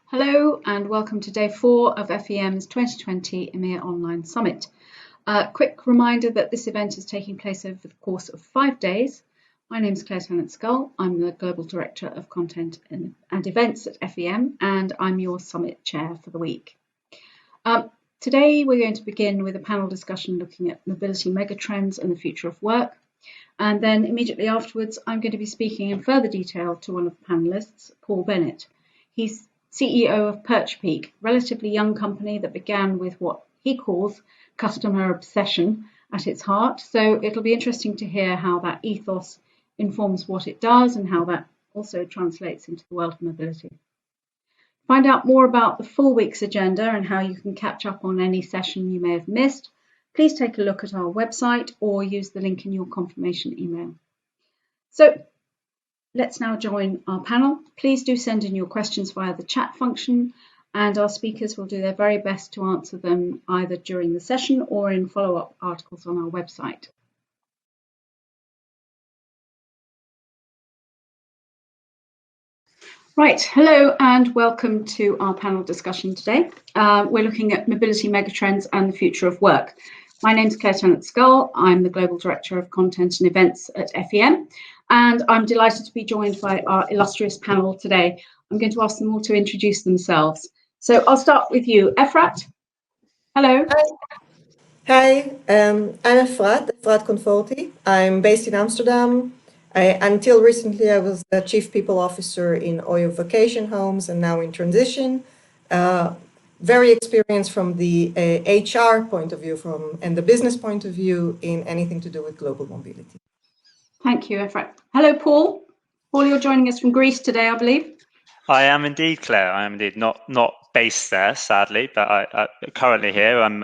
Hello and welcome to day 4 of FEM's 2020 EMEA Online Summit. Quick reminder that this event is taking place over the course of 5 days. My name is Claire Tennant-Scull. I'm the Global Director of Content and Events at FEM, and I'm your Summit Chair for the week. Today we're going to begin with a panel discussion looking at mobility megatrends and the future of work. And then immediately afterwards, I'm going to be speaking in further detail to one of the panelists, Paul Bennett. He's CEO of PerchPeak, a relatively young company that began with what he calls customer obsession at its heart. So it'll be interesting to hear how that ethos informs what it does and how that also translates into the world of mobility. Find out more about the full week's agenda and how you can catch up on any session you may have missed. Please take a look at our website or use the link in your confirmation email. So let's now join our panel. Please do send in your questions via the chat function, and our speakers will do their very best to answer them either during the session or in follow-up articles on our website. Right, hello and welcome to our panel discussion today. We're looking at mobility megatrends and the future of work. My name is Claire Tennant-Scull. I'm the Global Director of Content and Events at FEM, and I'm delighted to be joined by our illustrious panel today. I'm going to ask them all to introduce themselves. So I'll start with you, Efrat. Hello. Hi, I'm Efrat Conforti. I'm based in Amsterdam. Until recently, I was the Chief People Officer in Oyo Vacation Homes and now in transition. Very experienced from the HR point of view and the business point of view in anything to do with global mobility. Thank you, Efrat. Hello, Paul. Paul, you're joining us from Greece today, I believe. I am indeed, Claire. I am indeed not based there, sadly, but I currently here. I'm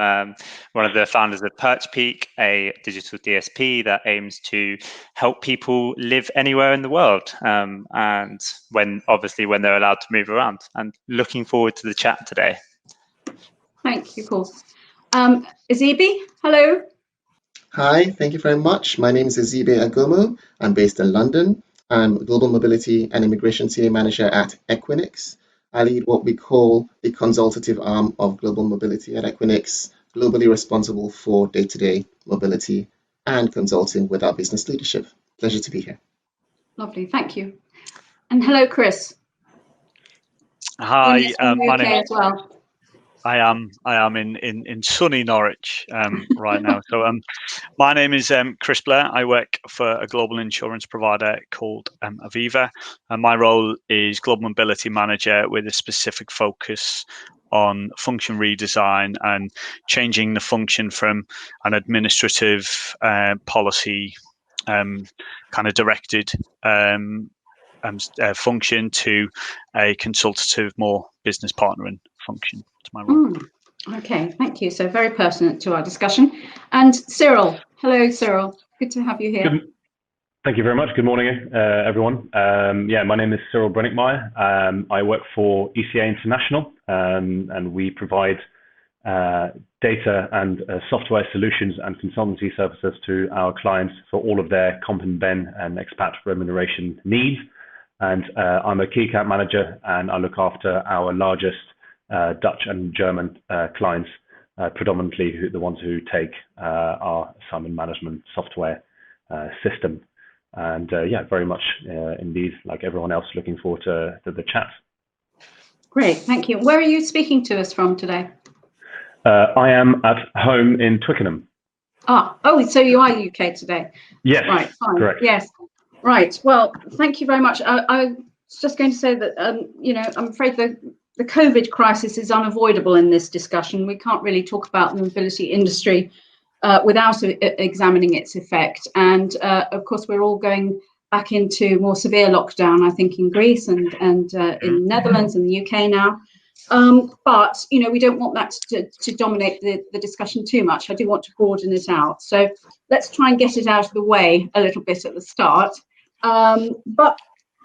one of the founders of PerchPeak, a digital DSP that aims to help people live anywhere in the world, and when they're allowed to move around. And looking forward to the chat today. Thank you, Paul. Azibi, hello. Hi, thank you very much. My name is Azibi Agomo. I'm based in London. I'm Global Mobility and Immigration Senior Manager at Equinix. I lead what we call the consultative arm of global mobility at Equinix, globally responsible for day-to-day mobility and consulting with our business leadership. Pleasure to be here. Lovely, thank you. And hello, Chris. Hi, my name as well. I am in sunny Norwich right now. So my name is Chris Blair. I work for a global insurance provider called Aviva, and my role is Global Mobility Manager with a specific focus on function redesign and changing the function from an administrative policy kind of directed function to a consultative, more business partnering function. That's my role. Okay, thank you. So very pertinent to our discussion. And Cyril, hello, Cyril. Good to have you here. Thank you very much. Good morning, everyone. My name is Cyril Brunichmeier. I work for ECA International, and we provide data and software solutions and consultancy services to our clients for all of their comp and ben and expat remuneration needs. And I'm a key account manager, and I look after our largest Dutch and German clients, predominantly the ones who take our assignment management software system. And very much indeed, like everyone else, looking forward to the chat. Great, thank you. Where are you speaking to us from today? I am at home in Twickenham. So you are UK today? Yes, right, fine. Correct. Yes, right. Well, thank you very much. I was just going to say that, I'm afraid the COVID crisis is unavoidable in this discussion. We can't really talk about the mobility industry without examining its effect. And of course, we're all going back into more severe lockdown, I think, in Greece and in the Netherlands and the UK now. But, we don't want that to dominate the discussion too much. I do want to broaden it out. So let's try and get it out of the way a little bit at the start. But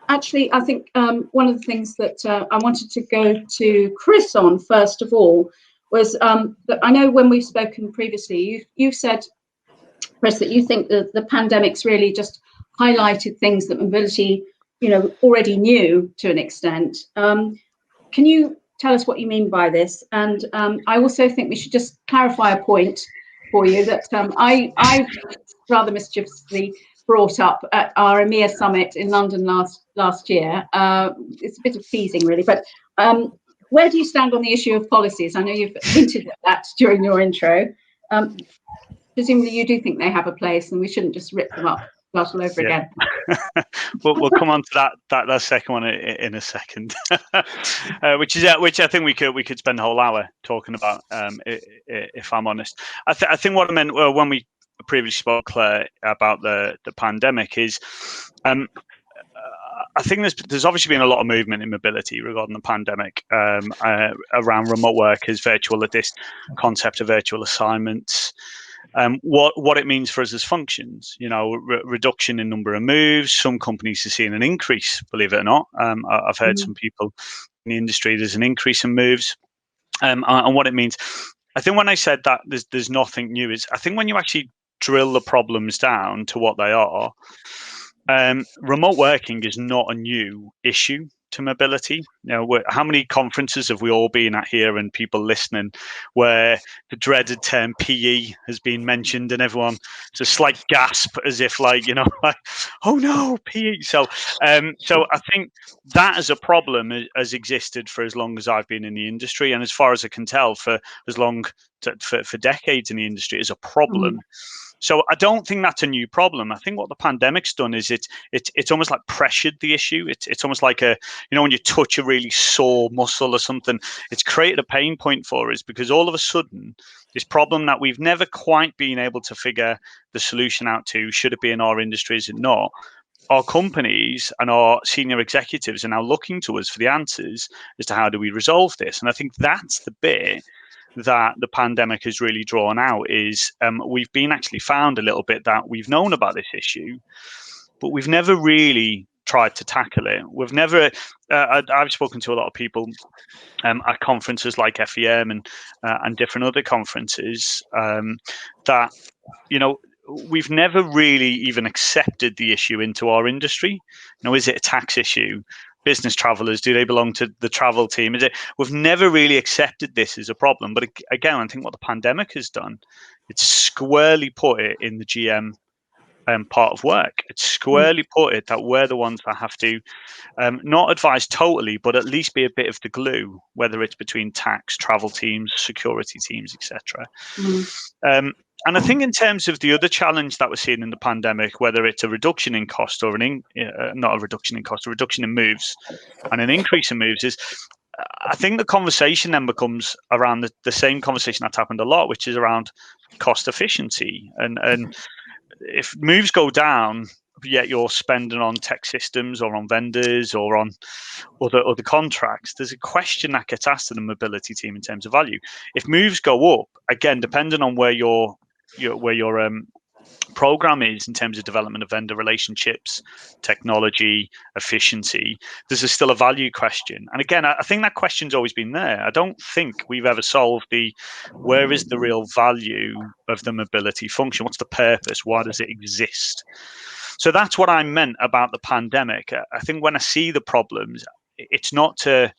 actually, I think one of the things that I wanted to go to Chris on first of all was that I know when we've spoken previously, you said, Chris, that you think that the pandemic's really just highlighted things that mobility, already knew to an extent. Can you tell us what you mean by this. And I also think we should just clarify a point for you that I rather mischievously brought up at our EMEA summit in London last year. It's a bit of teasing, really, but where do you stand on the issue of policies? I know you've hinted at that during your intro. Presumably you do think they have a place and we shouldn't just rip them up all over again. we'll come on to that second one in a second, which I think we could spend a whole hour talking about, if I'm honest. I think what I meant when we previously spoke, Claire, about the pandemic is, I think there's obviously been a lot of movement in mobility regarding the pandemic, around remote workers, this concept of virtual assignments. What it means for us as functions, reduction in number of moves. Some companies are seeing an increase, believe it or not. I've heard some people in the industry, there's an increase in moves. And what it means, I think when I said that there's nothing new, is I think when you actually drill the problems down to what they are, remote working is not a new issue to mobility. How many conferences have we all been at here and people listening where the dreaded term PE has been mentioned and everyone it's a slight gasp as if like, oh no, PE. So I think that as a problem has existed for as long as I've been in the industry, and as far as I can tell, for as long for decades in the industry, is a problem. So I don't think that's a new problem. I think what the pandemic's done is it's almost like pressured the issue. It's almost like when you touch a really sore muscle or something, it's created a pain point for us, because all of a sudden this problem that we've never quite been able to figure the solution out to, should it be in our industry, is it not? Our companies and our senior executives are now looking to us for the answers as to how do we resolve this. And I think that's the bit that the pandemic has really drawn out, is we've been actually found a little bit that we've known about this issue, but we've never really tried to tackle it. We've never, I've spoken to a lot of people at conferences like FEM and different other conferences that, we've never really even accepted the issue into our industry. Is it a tax issue? Business travelers, do they belong to the travel team? We've never really accepted this as a problem. But again, I think what the pandemic has done, it's squarely put it in the GM part of work. It's squarely put it that we're the ones that have to not advise totally, but at least be a bit of the glue, whether it's between tax, travel teams, security teams, etc. And I think in terms of the other challenge that we're seeing in the pandemic, whether it's a reduction in cost or not a reduction in cost, a reduction in moves and an increase in moves, is I think the conversation then becomes around the same conversation that's happened a lot, which is around cost efficiency. And if moves go down, yet you're spending on tech systems or on vendors or on other contracts, there's a question that gets asked to the mobility team in terms of value. If moves go up, again, depending on where your program is in terms of development of vendor relationships, technology, efficiency, there's still a value question. And again, I think that question's always been there. I don't think we've ever solved where is the real value of the mobility function? What's the purpose? Why does it exist? So that's what I meant about the pandemic. I think when I see the problems, it's not to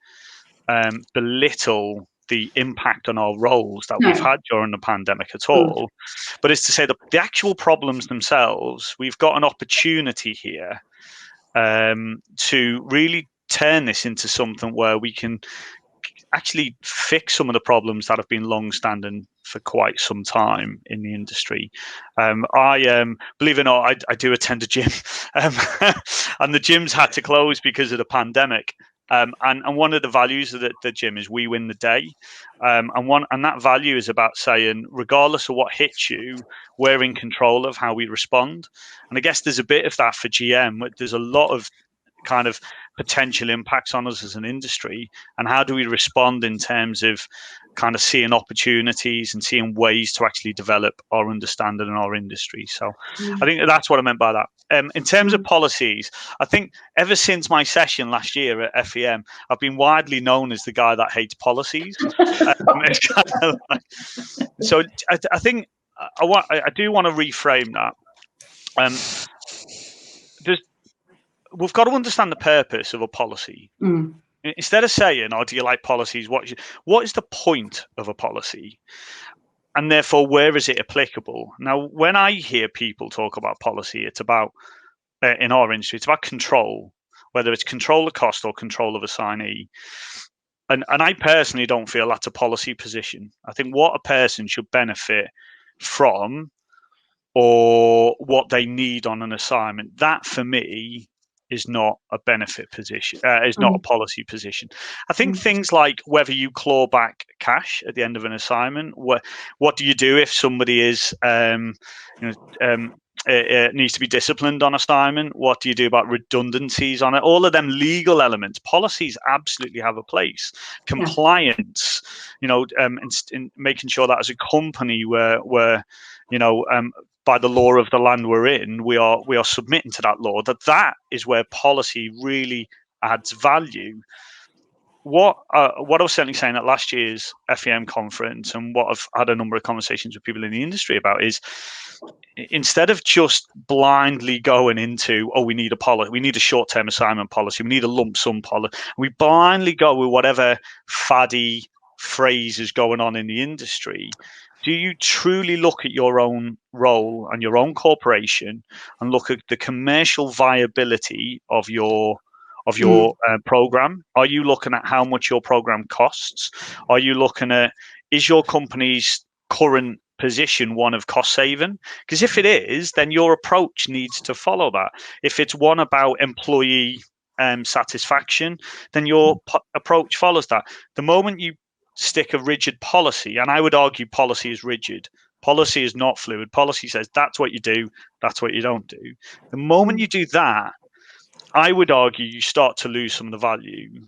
belittle the impact on our roles that we've had during the pandemic at all, but it's to say that the actual problems themselves, we've got an opportunity here to really turn this into something where we can actually fix some of the problems that have been long-standing for quite some time in the industry. I believe it or not, I do attend a gym, and the gyms had to close because of the pandemic. And one of the values of the gym is we win the day, and that value is about saying, regardless of what hits you, we're in control of how we respond. And I guess there's a bit of that for GM. There's a lot of kind of potential impacts on us as an industry, and how do we respond in terms of kind of seeing opportunities and seeing ways to actually develop our understanding in our industry. So I think that's what I meant by that. In terms of policies, I think ever since my session last year at FEM, I've been widely known as the guy that hates policies. So I think I do want to reframe that. We've got to understand the purpose of a policy. instead of saying, "Oh, do you like policies? What is the point of a policy?" And therefore, where is it applicable? Now, when I hear people talk about policy, it's about, in our industry, it's about control, whether it's control of cost or control of assignee. And I personally don't feel that's a policy position. I think what a person should benefit from, or what they need on an assignment, that for me is not a benefit position, is not a policy position. I think things like whether you claw back cash at the end of an assignment, what do you do if somebody is needs to be disciplined on assignment? What do you do about redundancies on it? All of them legal elements, policies absolutely have a place. Compliance, in making sure that as a company we're by the law of the land we're in, we are submitting to that law. That is where policy really adds value. What I was certainly saying at last year's FEM conference, and what I've had a number of conversations with people in the industry about, is instead of just blindly going into, we need a policy, we need a short-term assignment policy, we need a lump sum policy, we blindly go with whatever faddy phrase is going on in the industry. Do you truly look at your own role and your own corporation and look at the commercial viability of your program? Are you looking at how much your program costs? Are you looking at, is your company's current position one of cost saving? Because if it is, then your approach needs to follow that. If it's one about employee satisfaction, then your approach follows that. The moment you stick a rigid policy, and I would argue policy is rigid, policy is not fluid. Policy says that's what you do, that's what you don't do. The moment you do that, I would argue you start to lose some of the value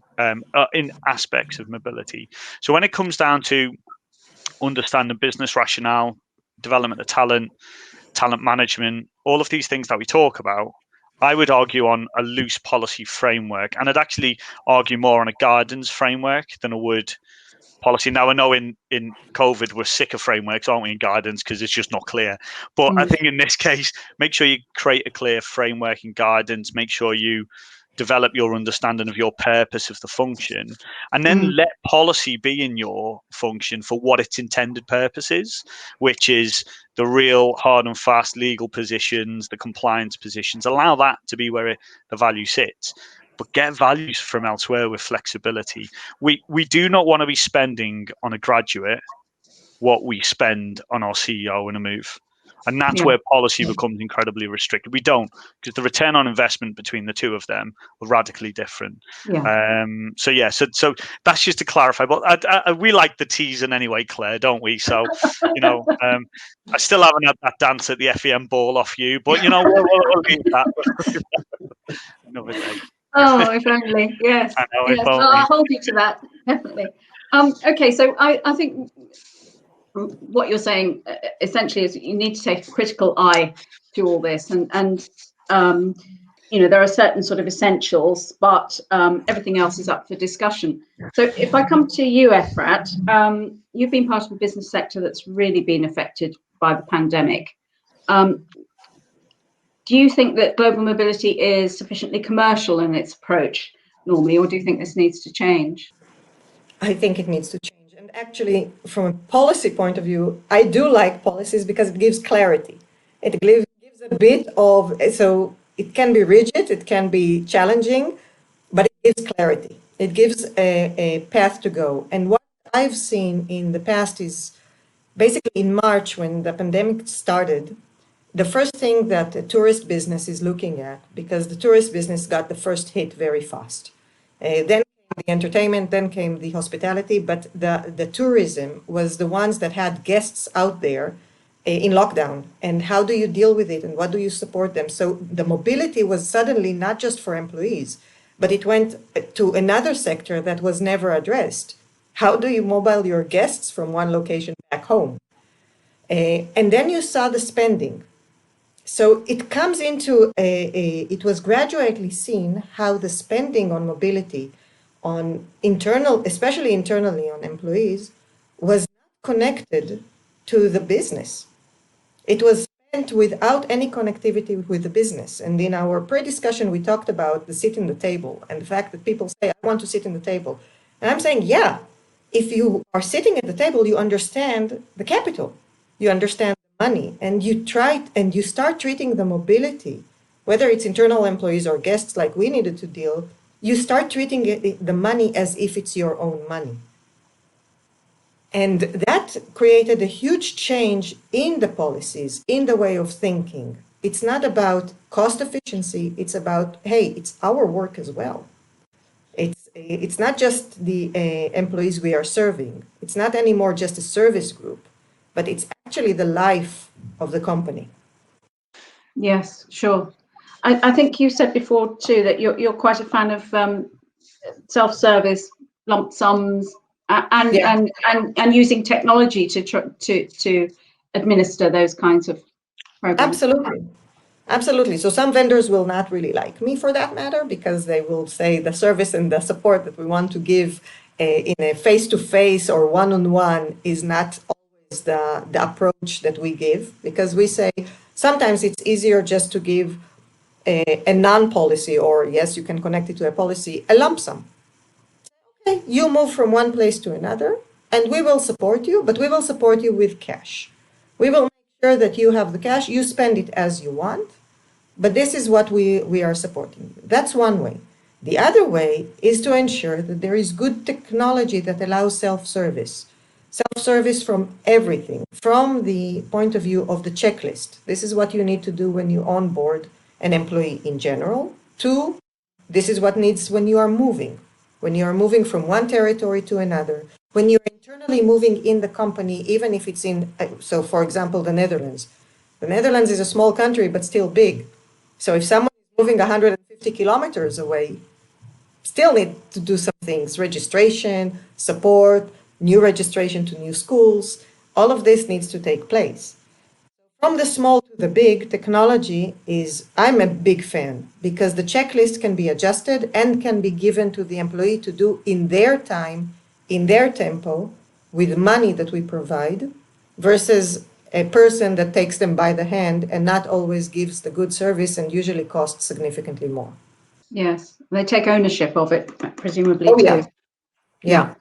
in aspects of mobility. So when it comes down to understanding business rationale, development of talent management, all of these things that we talk about, I would argue on a loose policy framework, and I'd actually argue more on a guidance framework than I would policy. Now, I know in COVID we're sick of frameworks, aren't we, in guidance, because it's just not clear. But I think in this case, make sure you create a clear framework and guidance, make sure you develop your understanding of your purpose of the function, and then let policy be in your function for what its intended purpose is, which is the real hard and fast legal positions, the compliance positions. Allow that to be where the value sits, but get values from elsewhere with flexibility. We do not want to be spending on a graduate what we spend on our CEO in a move. And that's where policy becomes incredibly restricted. We don't, because the return on investment between the two of them are radically different. So that's just to clarify. But we like the teasing anyway, Claire, don't we? So, I still haven't had that dance at the FEM ball off you, but we'll leave that another day. Oh, if only, yes. I know, yes. Well, I'll hold you to that, definitely. Okay, so I think what you're saying essentially is you need to take a critical eye to all this, and there are certain sort of essentials, but everything else is up for discussion. So if I come to you, Efrat, you've been part of a business sector that's really been affected by the pandemic. Do you think that global mobility is sufficiently commercial in its approach normally, or do you think this needs to change? I think it needs to change. And actually, from a policy point of view, I do like policies because it gives clarity. It gives a bit of, so it can be rigid, it can be challenging, but it gives clarity. It gives a path to go. And what I've seen in the past is basically in March, when the pandemic started, the first thing that the tourist business is looking at, because the tourist business got the first hit very fast. Then came the entertainment, then came the hospitality, but the tourism was the ones that had guests out there in lockdown. And how do you deal with it, and what do you support them? So the mobility was suddenly not just for employees, but it went to another sector that was never addressed. How do you mobile your guests from one location back home? And then you saw the spending. So it comes into it was gradually seen how the spending on mobility, on internal, especially internally on employees, was not connected to the business. It was went without any connectivity with the business. And in our pre-discussion, we talked about the sit in the table and the fact that people say, I want to sit in the table. And I'm saying, yeah, if you are sitting at the table, you understand the capital, you understand the money, and you start treating the mobility, whether it's internal employees or guests like we needed to deal, you start treating the money as if it's your own money. And that created a huge change in the policies, in the way of thinking. It's not about cost efficiency, it's about, hey, it's our work as well. It's not just the employees we are serving. It's not anymore just a service group, but it's actually the life of the company. Yes, sure. I think you said before too that you're quite a fan of self-service lump sums and using technology to administer those kinds of programs. Absolutely. Absolutely. So some vendors will not really like me for that matter, because they will say the service and the support that we want to give in a face-to-face or one-on-one is not always the approach that we give, because we say sometimes it's easier just to give a non-policy, or yes, you can connect it to a policy, a lump sum. Okay, you move from one place to another and we will support you, but we will support you with cash. We will make sure that you have the cash, you spend it as you want, but this is what we are supporting. That's one way. The other way is to ensure that there is good technology that allows self-service. Self-service from everything, from the point of view of the checklist. This is what you need to do when you onboard an employee in general. To, this is what needs when you are moving. When you are moving from one territory to another. When you're internally moving in the company, even if it's in, so for example, the Netherlands. The Netherlands is a small country, but still big. So if someone is moving 150 kilometers away, still need to do some things, registration, support, new registration to new schools, all of this needs to take place. From the small to the big, technology is, I'm a big fan, because the checklist can be adjusted and can be given to the employee to do in their time, in their tempo, with money that we provide, versus a person that takes them by the hand and not always gives the good service and usually costs significantly more. Yes, they take ownership of it, presumably. Oh, yeah. Too. Yeah.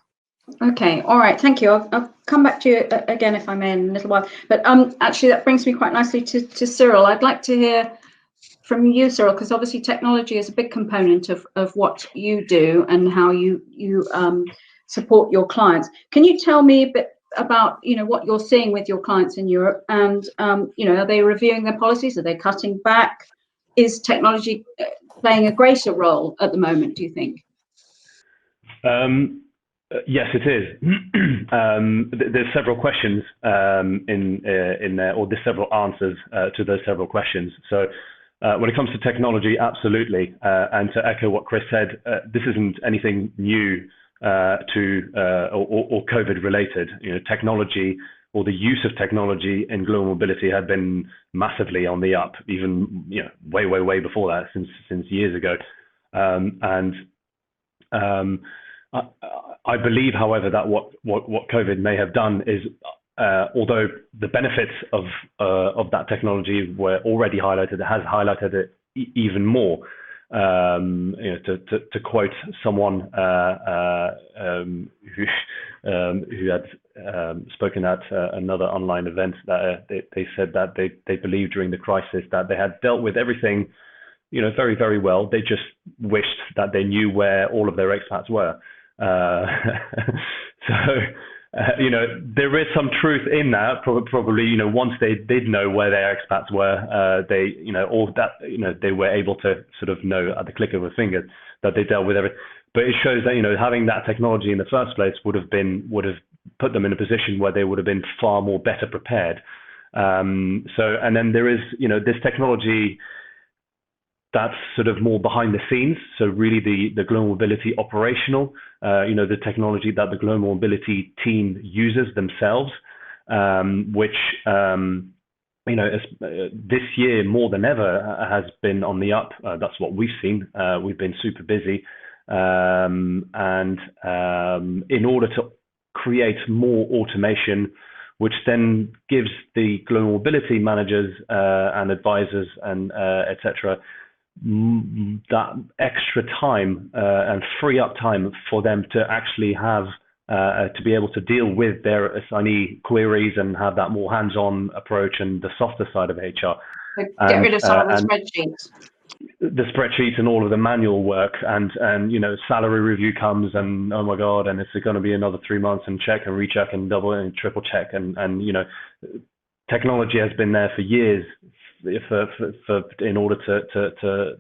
Okay, all right, thank you. I'll come back to you again if I may in a little while. But actually, that brings me quite nicely to Cyril. I'd like to hear from you, Cyril, because obviously technology is a big component of what you do and how you support your clients. Can you tell me a bit about what you're seeing with your clients in Europe, and are they reviewing their policies? Are they cutting back? Is technology playing a greater role at the moment, do you think? Yes, it is. There's several questions in there, or there's several answers to those several questions. So when it comes to technology, absolutely. And to echo what Chris said, this isn't anything new or COVID related. Technology, or the use of technology in global mobility, had been massively on the up, even way before that, since years ago. I believe, however, that what COVID may have done is, although the benefits of that technology were already highlighted, it has highlighted it even more. To quote someone who had spoken at another online event, that they said that they believed during the crisis that they had dealt with everything very, very well. They just wished that they knew where all of their expats were. There is some truth in that. Probably, once they did know where their expats were, they were able to sort of know at the click of a finger that they dealt with everything. But it shows that having that technology in the first place would have put them in a position where they would have been far more better prepared. And then there is this technology that's sort of more behind the scenes. So really the global mobility operational, the technology that the global mobility team uses themselves, which, this year more than ever has been on the up. That's what we've seen. We've been super busy. And in order to create more automation, which then gives the global mobility managers and advisors and etc. that extra time and free up time for them to actually have to be able to deal with their assignee queries and have that more hands-on approach and the softer side of HR. So get rid of some of the spreadsheets. The spreadsheets and all of the manual work, and salary review comes, and oh my god, and it's going to be another 3 months, and check and recheck and double and triple check, and technology has been there for years for in order to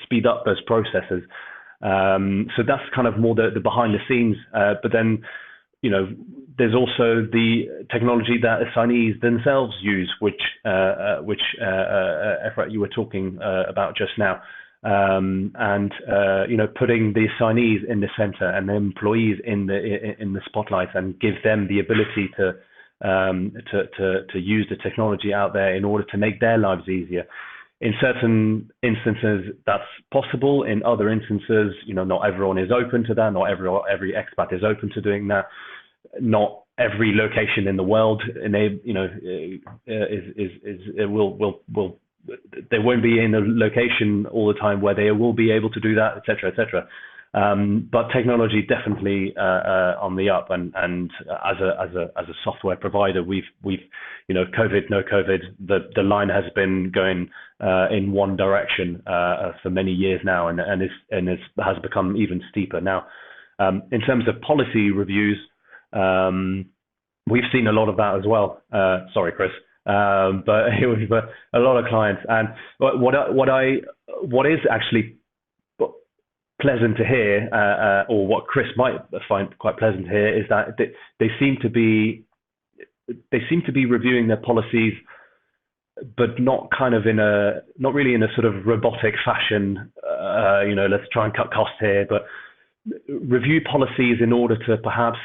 speed up those processes. So that's kind of more the behind the scenes, but then there's also the technology that assignees themselves use, which Efrat, you were talking about just now, and putting the assignees in the center and the employees in the spotlight, and give them the ability to use the technology out there in order to make their lives easier. In certain instances, that's possible. In other instances, not everyone is open to that. Not every expat is open to doing that. Not every location in the world, they won't be in a location all the time where they will be able to do that, etc., etc. But technology definitely on the up, and as a software provider, we've COVID, no COVID, the line has been going in one direction for many years now, and it has become even steeper now. In terms of policy reviews, we've seen a lot of that as well. Sorry, Chris, but it was a lot of clients, and what is actually pleasant to hear, or what Chris might find quite pleasant to hear, is that they seem to be reviewing their policies, but not really in a sort of robotic fashion. Let's try and cut costs here, but review policies in order to perhaps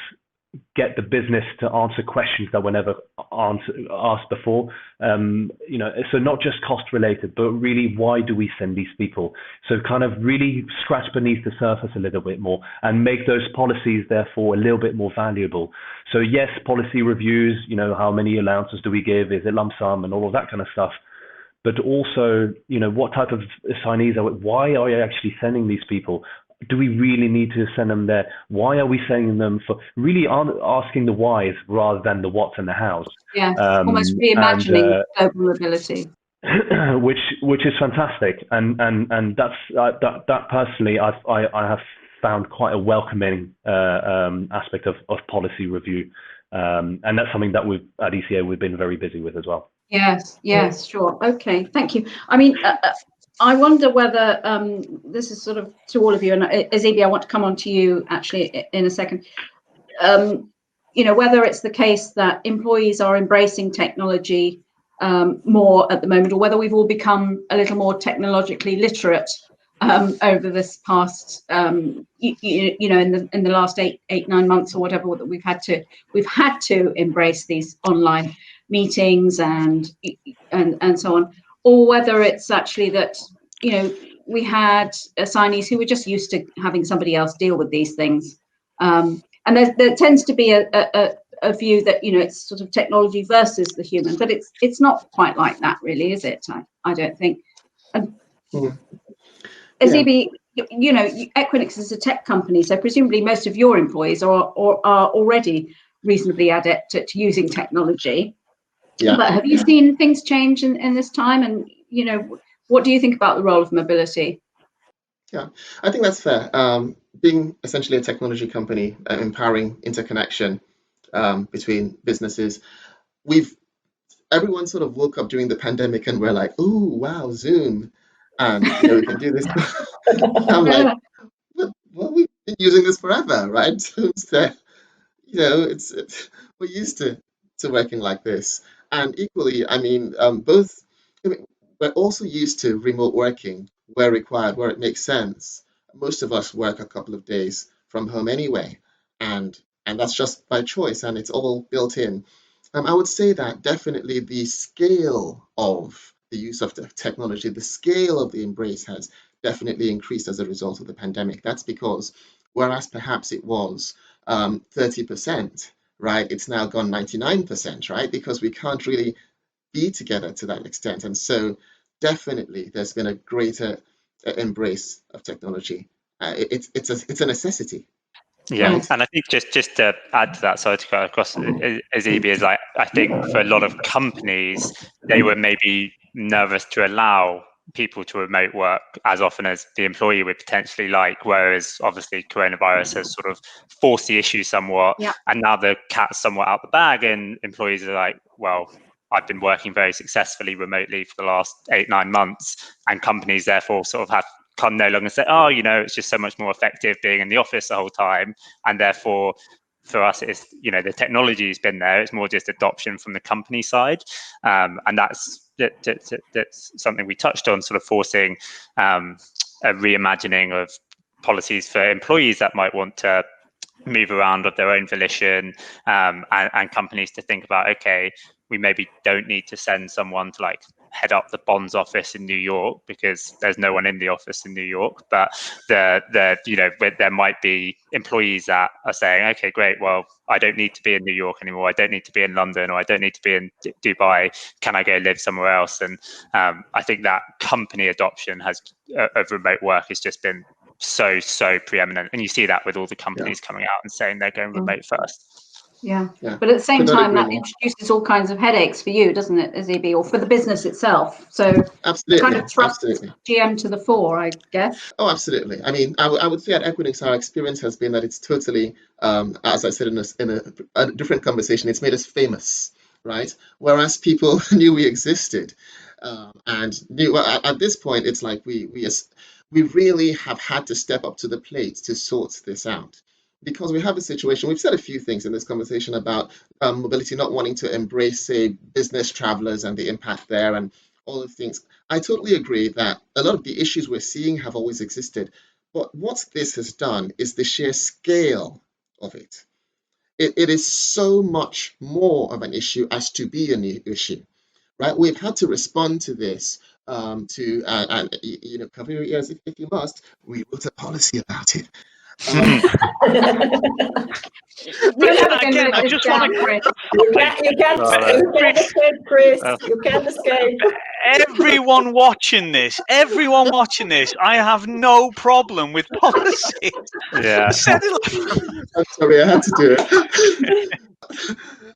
get the business to answer questions that were never asked before. So not just cost related, but really, why do we send these people? So kind of really scratch beneath the surface a little bit more and make those policies therefore a little bit more valuable. So yes, policy reviews, how many allowances do we give? Is it lump sum and all of that kind of stuff? But also, what type of assignees why are we actually sending these people? Do we really need to send them there? Why are we sending them for? Really asking the whys rather than the whats and the hows. Yeah, almost reimagining global mobility. which is fantastic, and that's that personally I have found quite a welcoming aspect of policy review, and that's something that at ECA we've been very busy with as well. Yes, sure. Okay, thank you. I mean, I wonder whether this is sort of to all of you, and Azibi, I want to come on to you actually in a second. Whether it's the case that employees are embracing technology more at the moment, or whether we've all become a little more technologically literate over this past, in the last 8-9 months or whatever, that we've had to embrace these online meetings and so on. Or whether it's actually that, we had assignees who were just used to having somebody else deal with these things. And there tends to be a view that, it's sort of technology versus the human, but it's not quite like that really, is it? I don't think. Azibi, Equinix is a tech company, so presumably most of your employees are already reasonably adept at using technology. Yeah. But have you seen things change in this time? And, what do you think about the role of mobility? Yeah, I think that's fair. Being essentially a technology company, empowering interconnection between businesses, everyone sort of woke up during the pandemic and we're like, ooh, wow, Zoom. And, we can do this. I'm like, well, we've been using this forever, right? So we're used to working like this. And equally, we're also used to remote working where required, where it makes sense. Most of us work a couple of days from home anyway, and that's just by choice, and it's all built in. I would say that definitely the scale of the use of the technology, the scale of the embrace has definitely increased as a result of the pandemic. That's because whereas perhaps it was 30% right? It's now gone 99%, right? Because we can't really be together to that extent. And so definitely there's been a greater embrace of technology. It's a necessity, Yeah, right? and I think just to add to that, sorry to go across, Azibi, is like, I think for a lot of companies, they were maybe nervous to allow people to remote work as often as the employee would potentially like, whereas obviously coronavirus has sort of forced the issue somewhat, Yeah. and now the cat's somewhat out the bag, and employees are like, well, I've been working very successfully remotely for the last 8-9 months, and companies therefore sort of have can no longer say, oh, it's just so much more effective being in the office the whole time. And therefore, for us, it's, the technology has been there. It's more just adoption from the company side. And that's something we touched on, sort of forcing a reimagining of policies for employees that might want to move around of their own volition, and companies to think about, okay, we maybe don't need to send someone to like head up the bonds office in New York because there's no one in the office in New York, but there might be employees that are saying, okay, great, well, I don't need to be in New York anymore, I don't need to be in London, or I don't need to be in Dubai, can I go live somewhere else? And I think that company adoption of remote work has just been so preeminent, and you see that with all the companies coming out and saying they're going remote first. Yeah, but at the same Could not time, agree that more. introduces all kinds of headaches for you, doesn't it, Azibi, or for the business itself? So Absolutely, kind of thrusts absolutely. GM to the fore, I guess. Oh, absolutely. I mean, I would say at Equinix, our experience has been that it's totally, as I said in a different conversation, it's made us famous, right? Whereas people knew we existed, and knew at this point, it's like we really have had to step up to the plate to sort this out. Because we have a situation, we've said a few things in this conversation about mobility not wanting to embrace, say, business travelers and the impact there and all of things. I totally agree that a lot of the issues we're seeing have always existed. But what this has done is the sheer scale of it. It is so much more of an issue as to be an issue, right? We've had to respond to this, cover your ears if you must. We wrote a policy about it. We're never going Again, to I live just this down, want to. Chris. You can't escape, Chris. You can't escape. Everyone watching this, I have no problem with policy. Yeah. I'm sorry, I had to do it.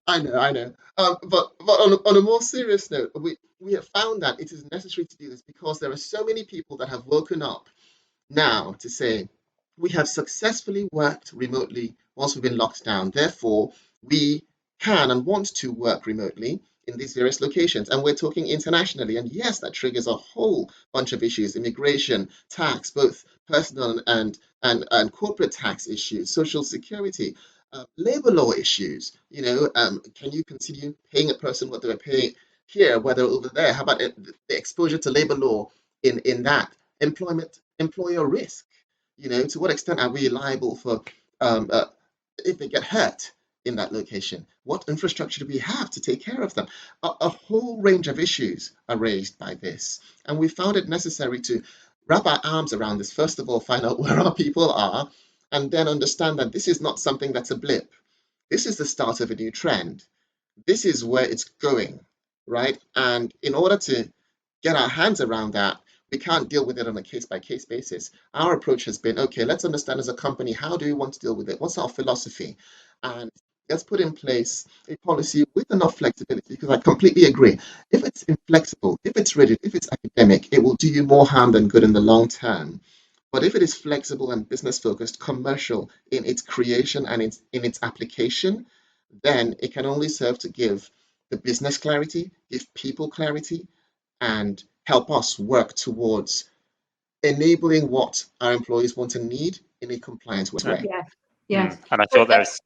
I know. But on a more serious note, we have found that it is necessary to do this because there are so many people that have woken up now to say, we have successfully worked remotely once we've been locked down. Therefore, we can and want to work remotely in these various locations. And we're talking internationally. And yes, that triggers a whole bunch of issues: immigration, tax, both personal and corporate tax issues, social security, labor law issues. Can you continue paying a person what they're paying here, whether over there? How about the exposure to labor law in that? Employer risk. To what extent are we liable for if they get hurt in that location? What infrastructure do we have to take care of them? A whole range of issues are raised by this, and we found it necessary to wrap our arms around this. First of all, find out where our people are, and then understand that this is not something that's a blip. This is the start of a new trend. This is where it's going, right? And in order to get our hands around that, we can't deal with it on a case-by-case basis. Our approach has been, okay, let's understand as a company, how do we want to deal with it? What's our philosophy? And let's put in place a policy with enough flexibility, because I completely agree. If it's inflexible, if it's rigid, if it's academic, it will do you more harm than good in the long term. But if it is flexible and business-focused, commercial in its creation and in its application, then it can only serve to give the business clarity, give people clarity, and help us work towards enabling what our employees want and need in a compliant way. Yeah, yes. And I thought there was.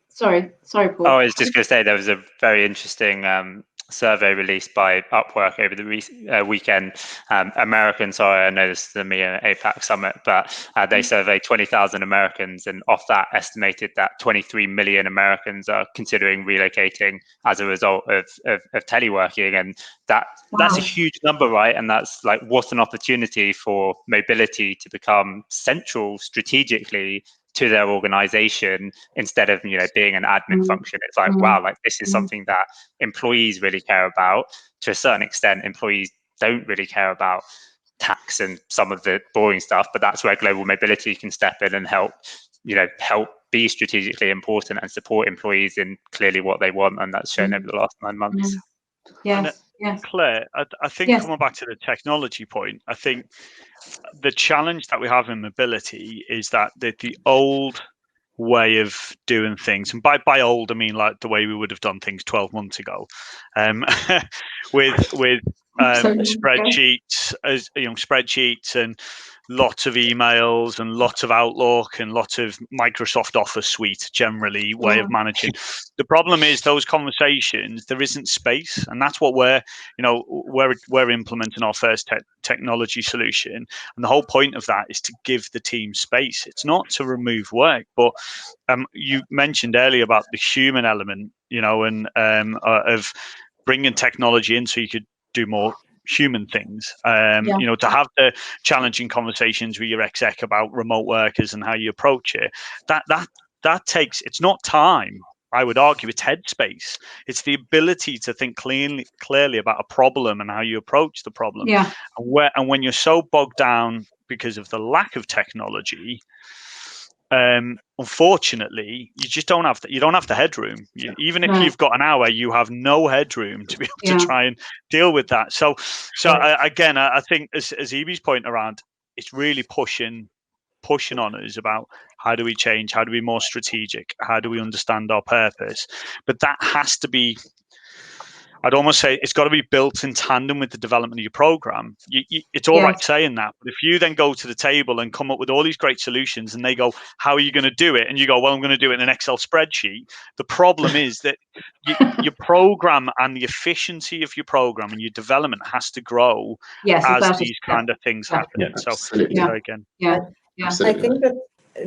Sorry, Paul. Oh, I was just going to say there was a very interesting survey released by Upwork over the weekend. Americans, sorry, I know this is the EMEA APAC summit, but they surveyed 20,000 Americans, and off that estimated that 23 million Americans are considering relocating as a result of teleworking. And that's a huge number, right? And that's like, what an opportunity for mobility to become central strategically to their organization instead of, you know, being an admin function. It's like, wow, like this is something that employees really care about. To a certain extent, employees don't really care about tax and some of the boring stuff, but that's where global mobility can step in and help, you know, help be strategically important and support employees in clearly what they want, and that's shown over the last 9 months. Yes, yes. Claire, I think Yes. coming back to the technology point, I think the challenge that we have in mobility is that the old way of doing things, and by old I mean like the way we would have done things 12 months ago, with spreadsheets, as you know, spreadsheets and lots of emails and lots of Outlook and lots of Microsoft Office suite generally way of managing. The problem is those conversations, there isn't space, and that's what we're implementing our first technology solution. And the whole point of that is to give the team space. It's not to remove work, but you mentioned earlier about the human element, you know, and of bringing technology in so you could do more human things, you know, to have the challenging conversations with your exec about remote workers and how you approach it. That takes, it's not time, I would argue, it's headspace. It's the ability to think clearly about a problem and how you approach the problem. And when you're so bogged down because of the lack of technology, unfortunately, you just don't have the headroom. Even if you've got an hour, you have no headroom to be able to try and deal with that. So I think as Evie's point around, it's really pushing on us about how do we change, how do we be more strategic, how do we understand our purpose. But that has to be, I'd almost say it's got to be built in tandem with the development of your program. It's all right saying that, but if you then go to the table and come up with all these great solutions and they go, how are you going to do it? And you go, well, I'm going to do it in an Excel spreadsheet. The problem is that your program and the efficiency of your program and your development has to grow as these kind of things happen. So again, I think that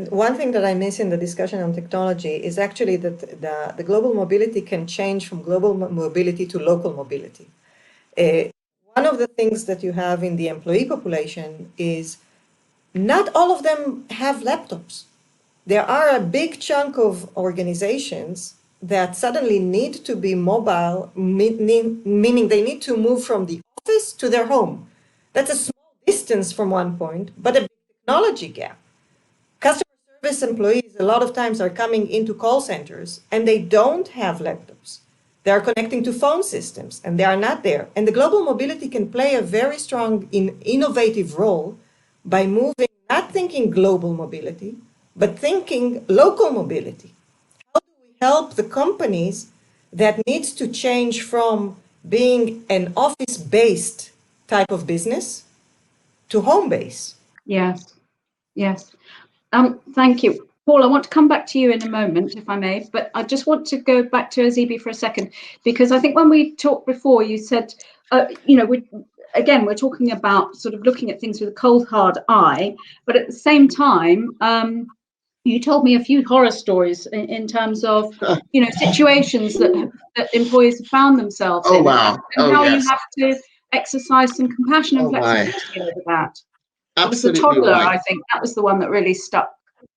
one thing that I miss in the discussion on technology is actually that the global mobility can change from global mobility to local mobility. One of the things that you have in the employee population is not all of them have laptops. There are a big chunk of organizations that suddenly need to be mobile, meaning they need to move from the office to their home. That's a small distance from one point, but a big technology gap. Customer service employees a lot of times are coming into call centers and they don't have laptops. They are connecting to phone systems and they are not there. And the global mobility can play a very strong innovative role by moving, not thinking global mobility, but thinking local mobility. How do we help the companies that needs to change from being an office-based type of business to home-based? Yes. Thank you. Paul, I want to come back to you in a moment, if I may, but I just want to go back to Azibi for a second, because I think when we talked before, you said, we're talking about sort of looking at things with a cold, hard eye, but at the same time, you told me a few horror stories in terms of, situations that employees have found themselves in. Wow. And how you have to exercise some compassion and flexibility over that. Absolutely, it was the toddler, right. I think that was the one that really stuck.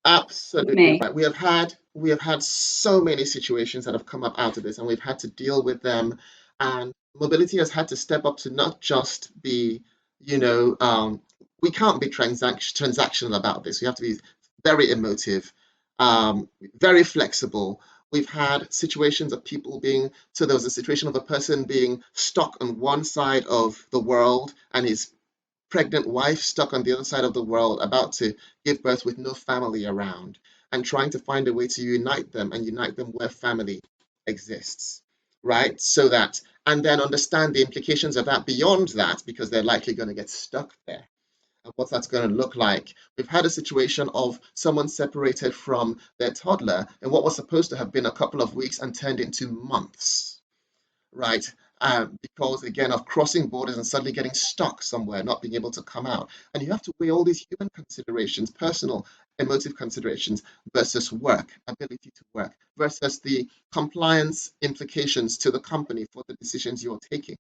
Absolutely right. We have had so many situations that have come up out of this, and we've had to deal with them. And mobility has had to step up to not just be, we can't be transactional about this. We have to be very emotive, very flexible. We've had situations of people there was a situation of a person being stuck on one side of the world and his pregnant wife stuck on the other side of the world about to give birth with no family around, and trying to find a way to unite them where family exists, right? So that, and then understand the implications of that beyond that, because they're likely going to get stuck there, and what that's going to look like. We've had a situation of someone separated from their toddler in what was supposed to have been a couple of weeks and turned into months, right? Because again, of crossing borders and suddenly getting stuck somewhere, not being able to come out. And you have to weigh all these human considerations, personal, emotive considerations versus work, ability to work, versus the compliance implications to the company for the decisions you're taking.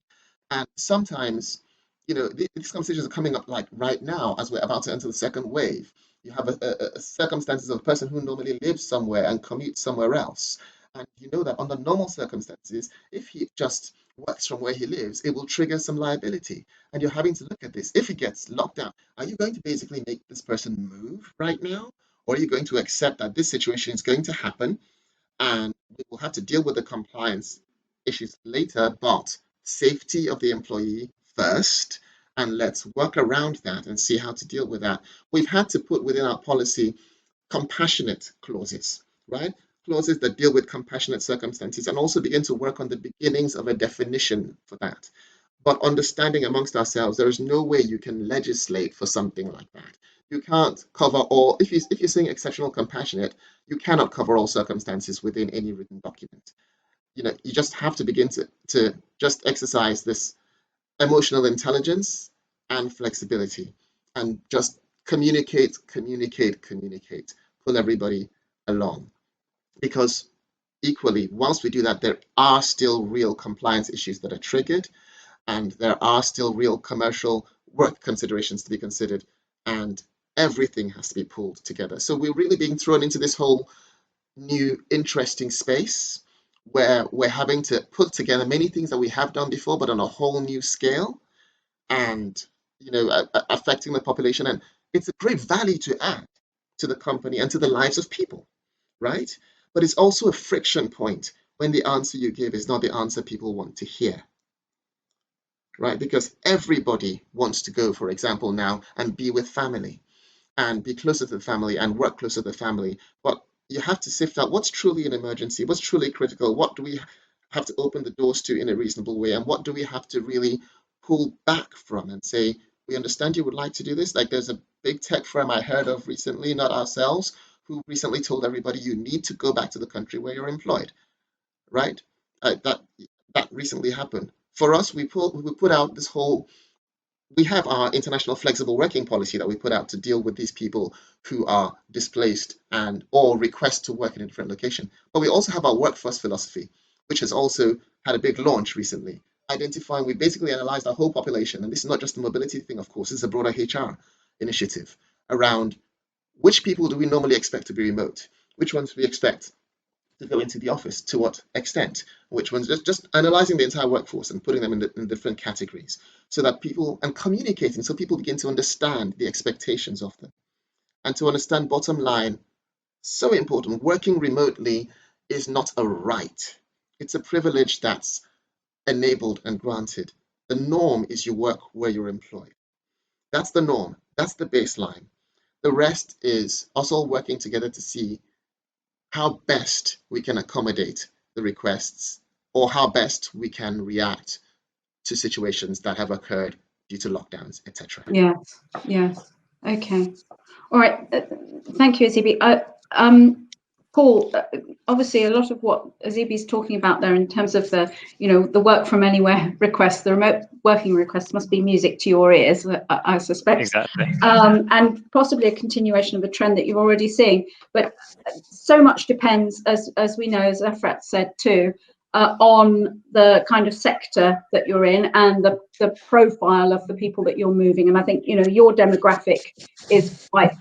And sometimes, these conversations are coming up like right now as we're about to enter the second wave. You have a circumstances of a person who normally lives somewhere and commutes somewhere else. And you know that under normal circumstances, if he just works from where he lives, it will trigger some liability. And you're having to look at this. If he gets locked down, are you going to basically make this person move right now? Or are you going to accept that this situation is going to happen and we will have to deal with the compliance issues later, but safety of the employee first, and let's work around that and see how to deal with that. We've had to put within our policy compassionate clauses, right? Clauses that deal with compassionate circumstances, and also begin to work on the beginnings of a definition for that. But understanding amongst ourselves, there is no way you can legislate for something like that. You can't cover all, if you're saying exceptional compassionate, you cannot cover all circumstances within any written document. You just have to begin to just exercise this emotional intelligence and flexibility, and just communicate, pull everybody along. Because equally, whilst we do that, there are still real compliance issues that are triggered, and there are still real commercial work considerations to be considered, and everything has to be pulled together. So we're really being thrown into this whole new interesting space where we're having to put together many things that we have done before, but on a whole new scale, and affecting the population. And it's a great value to add to the company and to the lives of people, right? But it's also a friction point when the answer you give is not the answer people want to hear, right? Because everybody wants to go, for example, now and be with family and be closer to the family and work closer to the family. But you have to sift out what's truly an emergency, what's truly critical, what do we have to open the doors to in a reasonable way, and what do we have to really pull back from and say, we understand you would like to do this. Like, there's a big tech firm I heard of recently, not ourselves, who recently told everybody you need to go back to the country where you're employed, right? That recently happened. For us, we put out this whole, we have our international flexible working policy that we put out to deal with these people who are displaced and or request to work in a different location. But we also have our workforce philosophy, which has also had a big launch recently, identifying, we basically analyzed our whole population. And this is not just a mobility thing, of course, it's a broader HR initiative around which people do we normally expect to be remote, which ones do we expect to go into the office, to what extent, which ones, just analyzing the entire workforce and putting them in different categories, so that people, and communicating, so people begin to understand the expectations of them. And to understand, bottom line, so important, working remotely is not a right. It's a privilege that's enabled and granted. The norm is you work where you're employed. That's the norm. That's the baseline. The rest is us all working together to see how best we can accommodate the requests, or how best we can react to situations that have occurred due to lockdowns, etc. Yes. Okay. All right. Thank you, Azibi. Paul, obviously a lot of what Azibi is talking about there in terms of the, the work from anywhere requests, the remote working requests must be music to your ears, I suspect. Exactly. And possibly a continuation of a trend that you're already seeing. But so much depends, as we know, as Efrat said too, on the kind of sector that you're in and the profile of the people that you're moving. And I think, your demographic is quite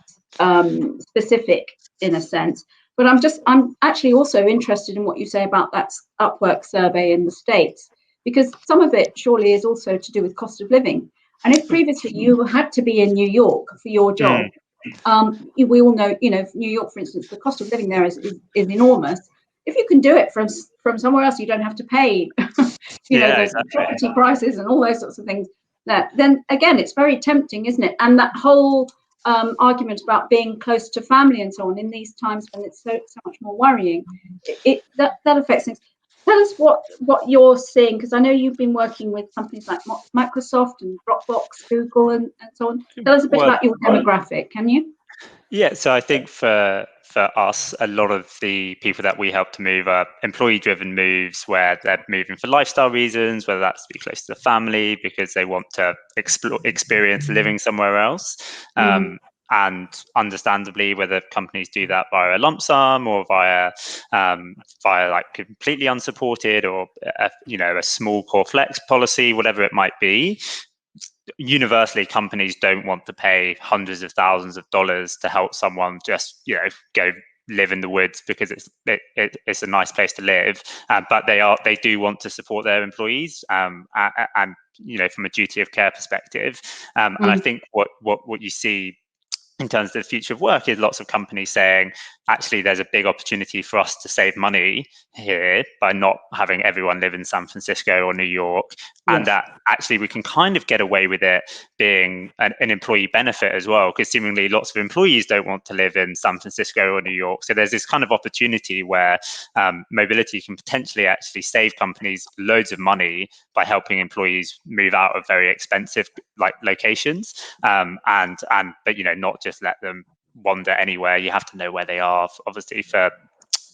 specific in a sense. But I'm actually also interested in what you say about that Upwork survey in the States, because some of it surely is also to do with cost of living. And if previously you had to be in New York for your job, we all know, New York, for instance, the cost of living there is enormous. If you can do it from somewhere else, you don't have to pay, the property prices and all those sorts of things. Then again, it's very tempting, isn't it? And that whole argument about being close to family and so on in these times when it's so much more worrying, that affects things. Tell us what you're seeing, because I know you've been working with companies like Microsoft and Dropbox, Google, and so on. Tell us a bit about your demographic, can you? Yeah, so I think for us, a lot of the people that we help to move are employee-driven moves where they're moving for lifestyle reasons, whether that's to be close to the family because they want to experience living somewhere else. And understandably, whether companies do that via a lump sum or via like completely unsupported or a small core flex policy, whatever it might be, universally, companies don't want to pay hundreds of thousands of dollars to help someone just, go live in the woods because it's a nice place to live, but they do want to support their employees, and from a duty of care perspective, and I think what you see in terms of the future of work is lots of companies saying, actually, there's a big opportunity for us to save money here by not having everyone live in San Francisco or New York. Yes. And that actually we can kind of get away with it being an employee benefit as well, because seemingly lots of employees don't want to live in San Francisco or New York. So there's this kind of opportunity where mobility can potentially actually save companies loads of money by helping employees move out of very expensive locations, but not just let them wander anywhere. You have to know where they are, obviously, for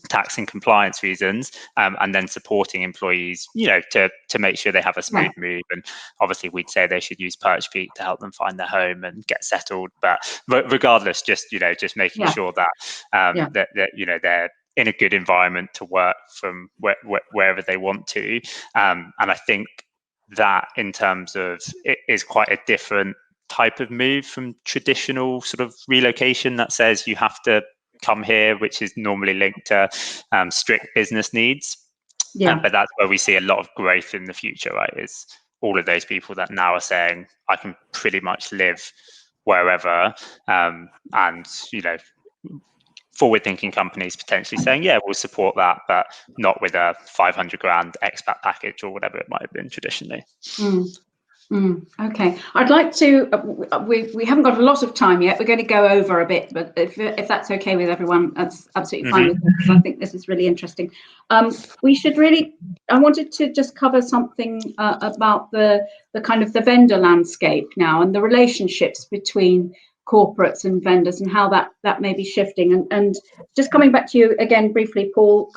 tax and compliance reasons, and then supporting employees, to make sure they have a smooth move. And obviously, we'd say they should use PerchPeak to help them find their home and get settled. But regardless, just making sure that that they're in a good environment to work from wherever they want to. And I think that in terms of it is quite a different type of move from traditional sort of relocation that says you have to come here, which is normally linked to strict business needs. But that's where we see a lot of growth in the future, right? Is all of those people that now are saying, I can pretty much live wherever, and forward-thinking companies potentially saying, yeah, we'll support that, but not with a 500 grand expat package or whatever it might have been traditionally. Okay, I'd like to, we haven't got a lot of time yet. We're going to go over a bit, but if that's okay with everyone, that's absolutely fine with me, because I think this is really interesting. I wanted to just cover something about the kind of the vendor landscape now and the relationships between corporates and vendors and how that may be shifting. And just coming back to you again briefly, Paul,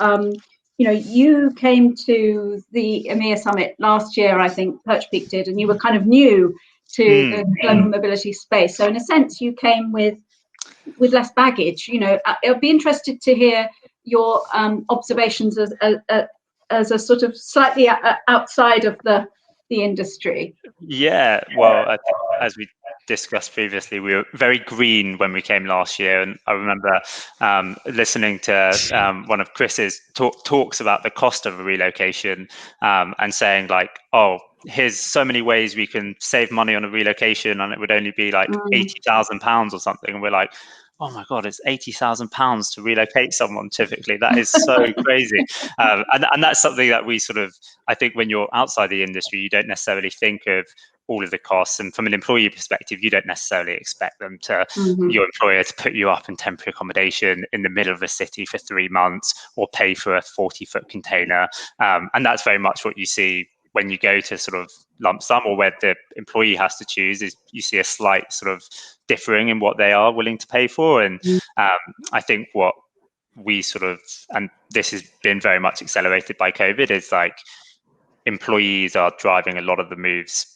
you came to the EMEA summit last year, I think PerchPeak did, and you were kind of new to the global mobility space. So in a sense, you came with less baggage. I'd be interested to hear your observations as a sort of slightly outside of the industry. Yeah, well, as we discussed previously, we were very green when we came last year, and I remember listening to one of Chris's talks about the cost of a relocation, and saying like, oh, here's so many ways we can save money on a relocation, and it would only be like £80,000 or something, and we're like, oh my God, it's £80,000 to relocate someone typically. That is so crazy. And that's something that we sort of, I think when you're outside the industry, you don't necessarily think of all of the costs. And from an employee perspective, you don't necessarily expect them to, your employer to put you up in temporary accommodation in the middle of a city for 3 months or pay for a 40-foot container. And that's very much what you see when you go to sort of lump sum, or where the employee has to choose, is you see a slight sort of differing in what they are willing to pay for. And I think what we sort of, and this has been very much accelerated by COVID, is like employees are driving a lot of the moves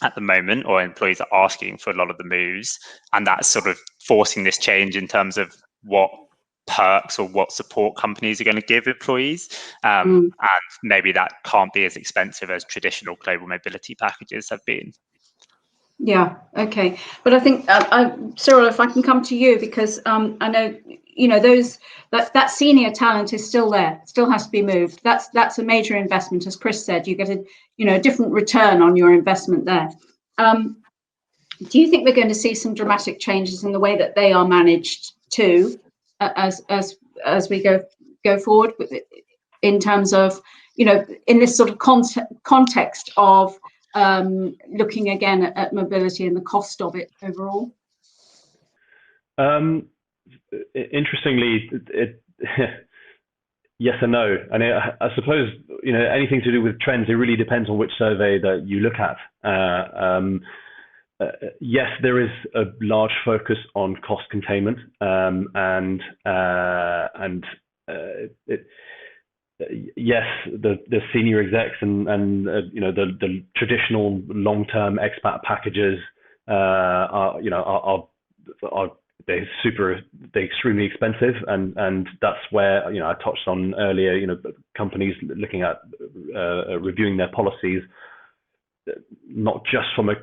at the moment, or employees are asking for a lot of the moves, and that's sort of forcing this change in terms of what perks or what support companies are going to give employees, and maybe that can't be as expensive as traditional global mobility packages have been. Yeah, okay, but I think Cyril, if I can come to you, because I know that senior talent is still there, still has to be moved. That's a major investment, as Chris said. You get a different return on your investment there. Do you think we're going to see some dramatic changes in the way that they are managed too, as we go forward with it, in terms of in this sort of context of looking again at mobility and the cost of it overall? Interestingly, yes and no. And I suppose anything to do with trends, it really depends on which survey that you look at. Yes, there is a large focus on cost containment, yes, the senior execs and the traditional long-term expat packages are they're extremely expensive, and that's where I touched on earlier. Companies looking at reviewing their policies, not just from a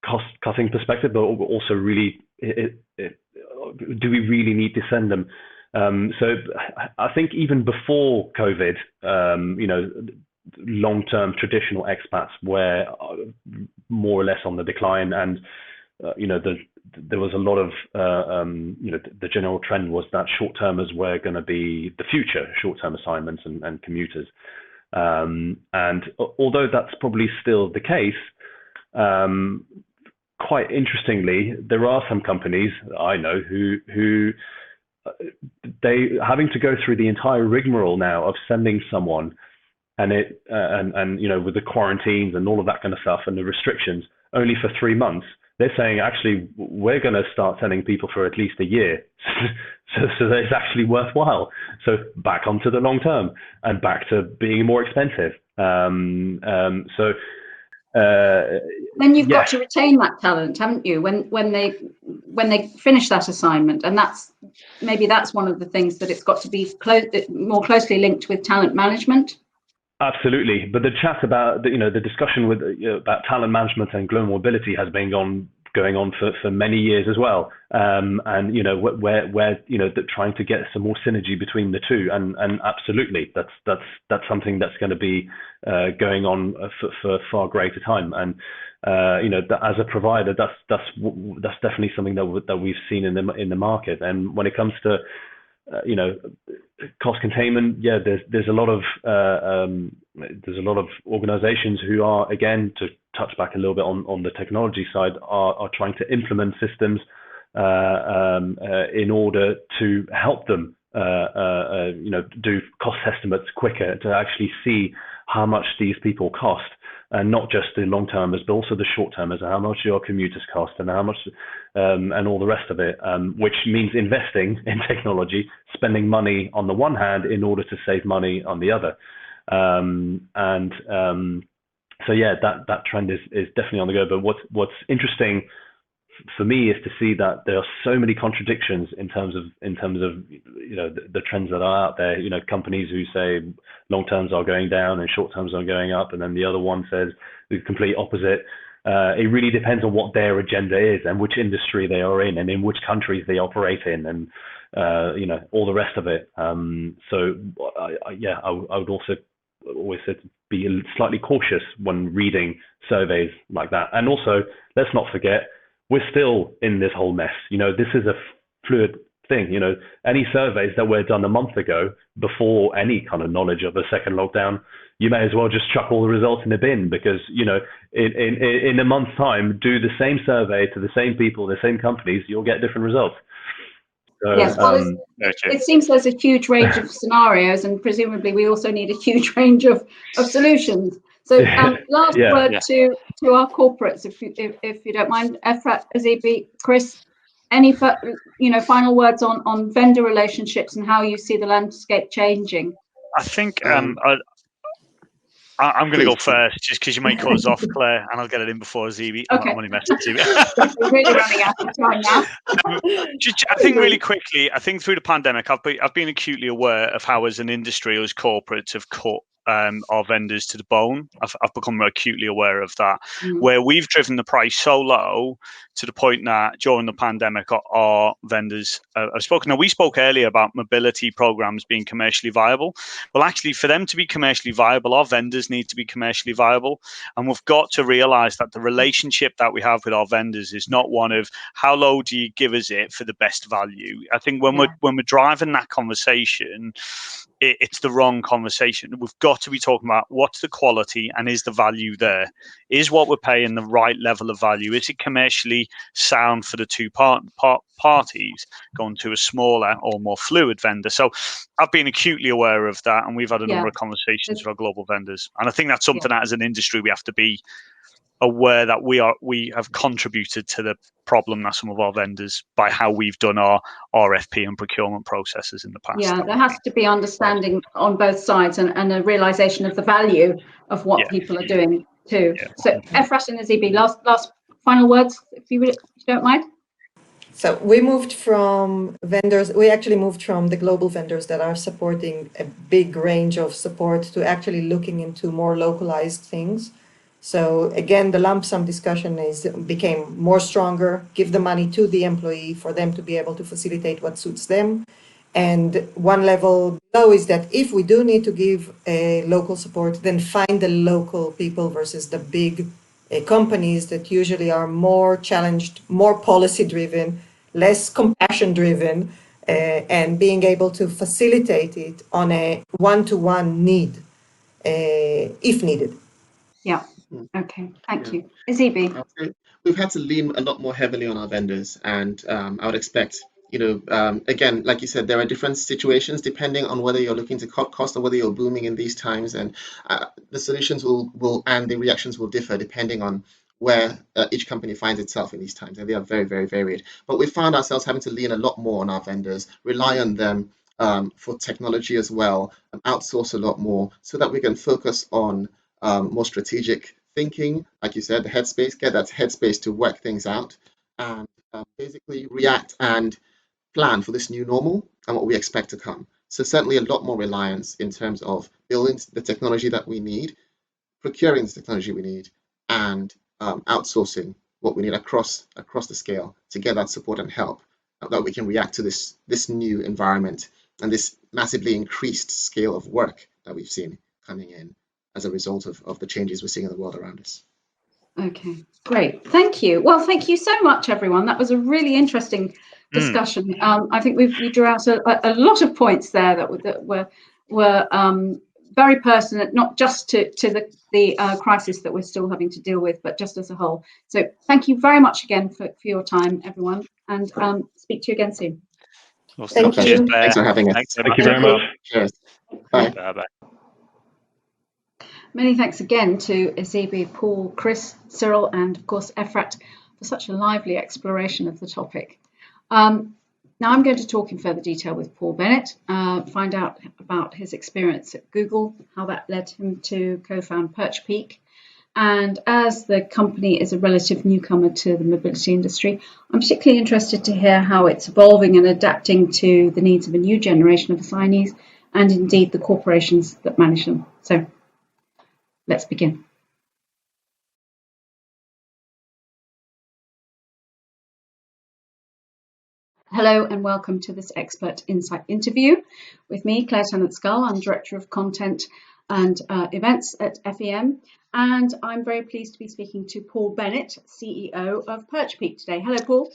cost-cutting perspective, but also really, do we really need to send them? So I think even before COVID, long-term traditional expats were more or less on the decline, and there was a lot of the general trend was that short-termers were going to be the future, short-term assignments and commuters. And although that's probably still the case, quite interestingly, there are some companies I know who they having to go through the entire rigmarole now of sending someone, and with the quarantines and all of that kind of stuff and the restrictions only for 3 months. They're saying, actually, we're going to start sending people for at least a year. so that it's actually worthwhile. So back onto the long term and back to being more expensive. Then you've got to retain that talent, haven't you? When they finish that assignment, and that's one of the things that it's got to be more closely linked with talent management. Absolutely, but the chat about the discussion with about talent management and global mobility has been going on for many years as well, and where trying to get some more synergy between the two, and absolutely that's something that's going to be going on for far greater time, and as a provider, that's definitely something that we've seen in the market. And when it comes to cost containment, there's a lot of organizations who are, again, to touch back a little bit on the technology side, are trying to implement systems in order to help them do cost estimates quicker, to actually see how much these people cost, and not just the long termers, but also the short termers, and how much your commuters cost, and how much, and all the rest of it, which means investing in technology, spending money on the one hand in order to save money on the other. So that trend is definitely on the go. But what's interesting for me is to see that there are so many contradictions in terms of the trends that are out there. Companies who say long terms are going down and short terms are going up, and then the other one says the complete opposite. It really depends on what their agenda is and which industry they are in and in which countries they operate in, and all the rest of it. So I would also always say to be slightly cautious when reading surveys like that. And also, let's not forget, we're still in this whole mess. This is a fluid thing. Any surveys that were done a month ago, before any kind of knowledge of a second lockdown, you may as well just chuck all the results in the bin, because in a month's time, do the same survey to the same people, the same companies, you'll get different results. So, yes, well, it seems there's a huge range of scenarios, and presumably we also need a huge range of solutions. So last word to our corporates, if you don't mind, Efrat, Azibi, Chris, any final words on vendor relationships and how you see the landscape changing? I think I'm going to go first, just because you might cut us off, Claire, and I'll get it in before Azibi. Okay. I'm only messing Azibi. We're really running out of time now. I think really quickly, I think through the pandemic, I've been acutely aware of how, as an industry, as corporates have cut our vendors to the bone. I've become acutely aware of that, where we've driven the price so low to the point that during the pandemic, our vendors have spoken. Now, we spoke earlier about mobility programs being commercially viable. Well, actually, for them to be commercially viable, our vendors need to be commercially viable. And we've got to realize that the relationship that we have with our vendors is not one of how low do you give us it for the best value. I think when we're driving that conversation, it's the wrong conversation. We've got to be talking about what's the quality and is the value there? Is what we're paying the right level of value? Is it commercially sound for the two parties going to a smaller or more fluid vendor? So I've been acutely aware of that, and we've had a number of conversations with our global vendors. And I think that's something that as an industry we have to be aware that we have contributed to the problem that some of our vendors by how we've done our RFP and procurement processes in the past. Yeah, there has to be understanding on both sides and a realization of the value of what people are doing too. Yeah. So Efrat and Azibi, last final words, if you don't mind. So we moved from vendors, we actually moved from the global vendors that are supporting a big range of support to actually looking into more localized things. So again, the lump sum discussion became more stronger, give the money to the employee for them to be able to facilitate what suits them. And one level below is that if we do need to give local support, then find the local people versus the big companies that usually are more challenged, more policy driven, less compassion driven, and being able to facilitate it on a one-to-one need, if needed. Yeah. Mm. Okay. Thank Yeah. you. Izibi. Okay. We've had to lean a lot more heavily on our vendors, and I would expect, again, like you said, there are different situations depending on whether you're looking to cut cost or whether you're booming in these times, and the solutions will and the reactions will differ depending on where each company finds itself in these times, and they are very, very varied. But we found ourselves having to lean a lot more on our vendors, rely on them for technology as well, and outsource a lot more so that we can focus on more strategic thinking, like you said, the headspace, get that headspace to work things out, and basically react and plan for this new normal and what we expect to come. So certainly a lot more reliance in terms of building the technology that we need, procuring the technology we need, and outsourcing what we need across the scale to get that support and help that we can react to this new environment and this massively increased scale of work that we've seen coming in as a result of the changes we're seeing in the world around us. Okay, great. Thank you. Well, thank you so much, everyone. That was a really interesting discussion. I think we drew out a lot of points there that were very pertinent, not just to the crisis that we're still having to deal with, but just as a whole. So thank you very much again for your time, everyone, and speak to you again soon. Awesome. Thank you. Cheers, Claire. Thanks for having us. Thanks Thank you very much. Cheers. Bye. Bye-bye. Many thanks again to Izibi, Paul, Chris, Cyril, and of course Efrat for such a lively exploration of the topic. Now I'm going to talk in further detail with Paul Bennett, find out about his experience at Google, how that led him to co-found PerchPeak. And as the company is a relative newcomer to the mobility industry, I'm particularly interested to hear how it's evolving and adapting to the needs of a new generation of assignees and indeed the corporations that manage them. So let's begin. Hello and welcome to this Expert Insight interview with me, Claire Tennant-Scull. I'm Director of Content and Events at FEM, and I'm very pleased to be speaking to Paul Bennett, CEO of PerchPeak today. Hello, Paul.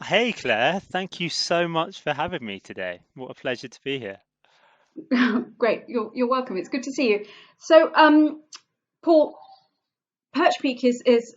Hey, Claire. Thank you so much for having me today. What a pleasure to be here. Great. You're welcome. It's good to see you. So, Paul, PerchPeak is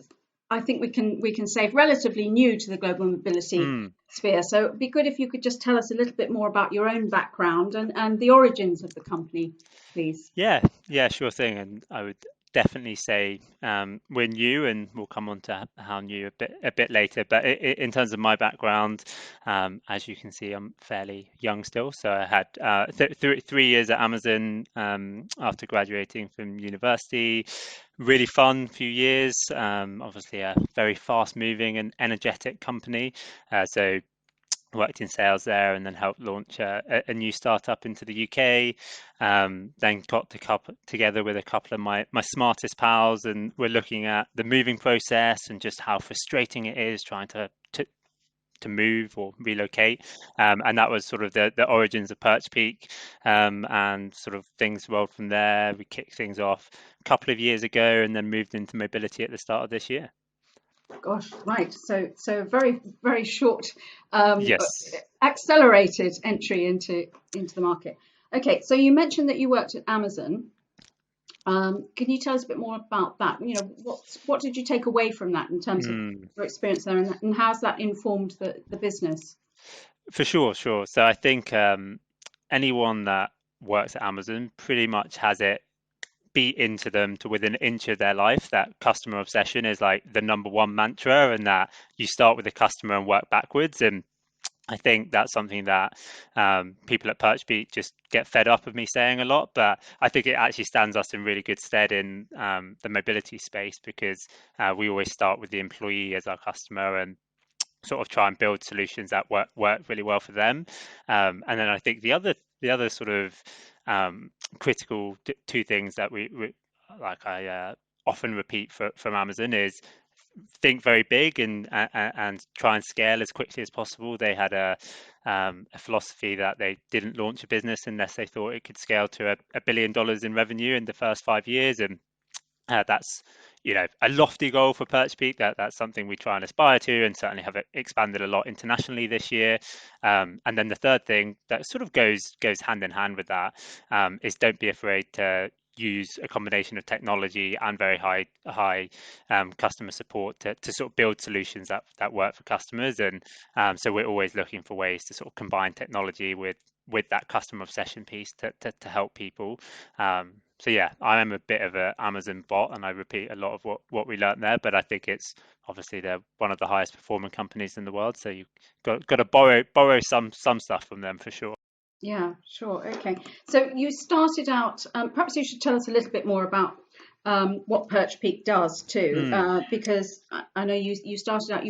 I think we can say relatively new to the global mobility sphere. So it'd be good if you could just tell us a little bit more about your own background and the origins of the company, please. Yeah, sure thing. And I would definitely say we're new, and we'll come on to how new a bit later. But in terms of my background, as you can see, I'm fairly young still. So I had 3 years at Amazon after graduating from university. Really fun few years. Obviously, a very fast-moving and energetic company. So worked in sales there, and then helped launch a new startup into the UK. Then got together with a couple of my smartest pals, and we're looking at the moving process and just how frustrating it is trying to move or relocate, and that was sort of the origins of PerchPeak, and sort of things rolled from there. We kicked things off a couple of years ago and then moved into mobility at the start of this year. Gosh, right. So very, very short, Yes. accelerated entry into the market. Okay, so you mentioned that you worked at Amazon. Can you tell us a bit more about that? You know, what did you take away from that in terms of your experience there, and how's that informed the business? For sure. So I think anyone that works at Amazon pretty much has it beat into them to within an inch of their life that customer obsession is like the number one mantra, and that you start with the customer and work backwards. And I think that's something that people at PerchPeak just get fed up of me saying a lot, but I think it actually stands us in really good stead in the mobility space, because we always start with the employee as our customer and sort of try and build solutions that work really well for them. And then I think the other sort of critical two things that we like I often repeat from Amazon is think very big and try and scale as quickly as possible. They had a philosophy that they didn't launch a business unless they thought it could scale to $1 billion in revenue in the first 5 years, and that's a lofty goal for PerchPeak. That's something we try and aspire to, and certainly have expanded a lot internationally this year. And then the third thing that sort of goes hand in hand with that is don't be afraid to use a combination of technology and very high customer support to sort of build solutions that work for customers. And so we're always looking for ways to sort of combine technology with that customer obsession piece to help people. So yeah, I am a bit of an Amazon bot, and I repeat a lot of what we learned there. But I think it's obviously they're one of the highest performing companies in the world, so you've got to borrow some stuff from them for sure. Yeah, sure. Okay. So you started out. Perhaps you should tell us a little bit more about what PerchPeak does too, because I know you started out.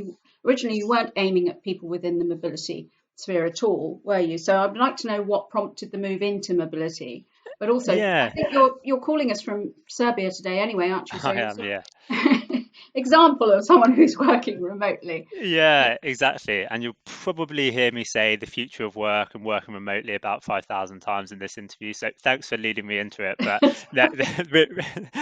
Originally you weren't aiming at people within the mobility sphere at all, were you? So I'd like to know what prompted the move into mobility. But also, I think you're calling us from Serbia today, anyway, aren't you? So I am, yeah. Example of someone who's working remotely. Yeah, exactly. And you'll probably hear me say the future of work and working remotely about 5,000 times in this interview. So thanks for leading me into it. But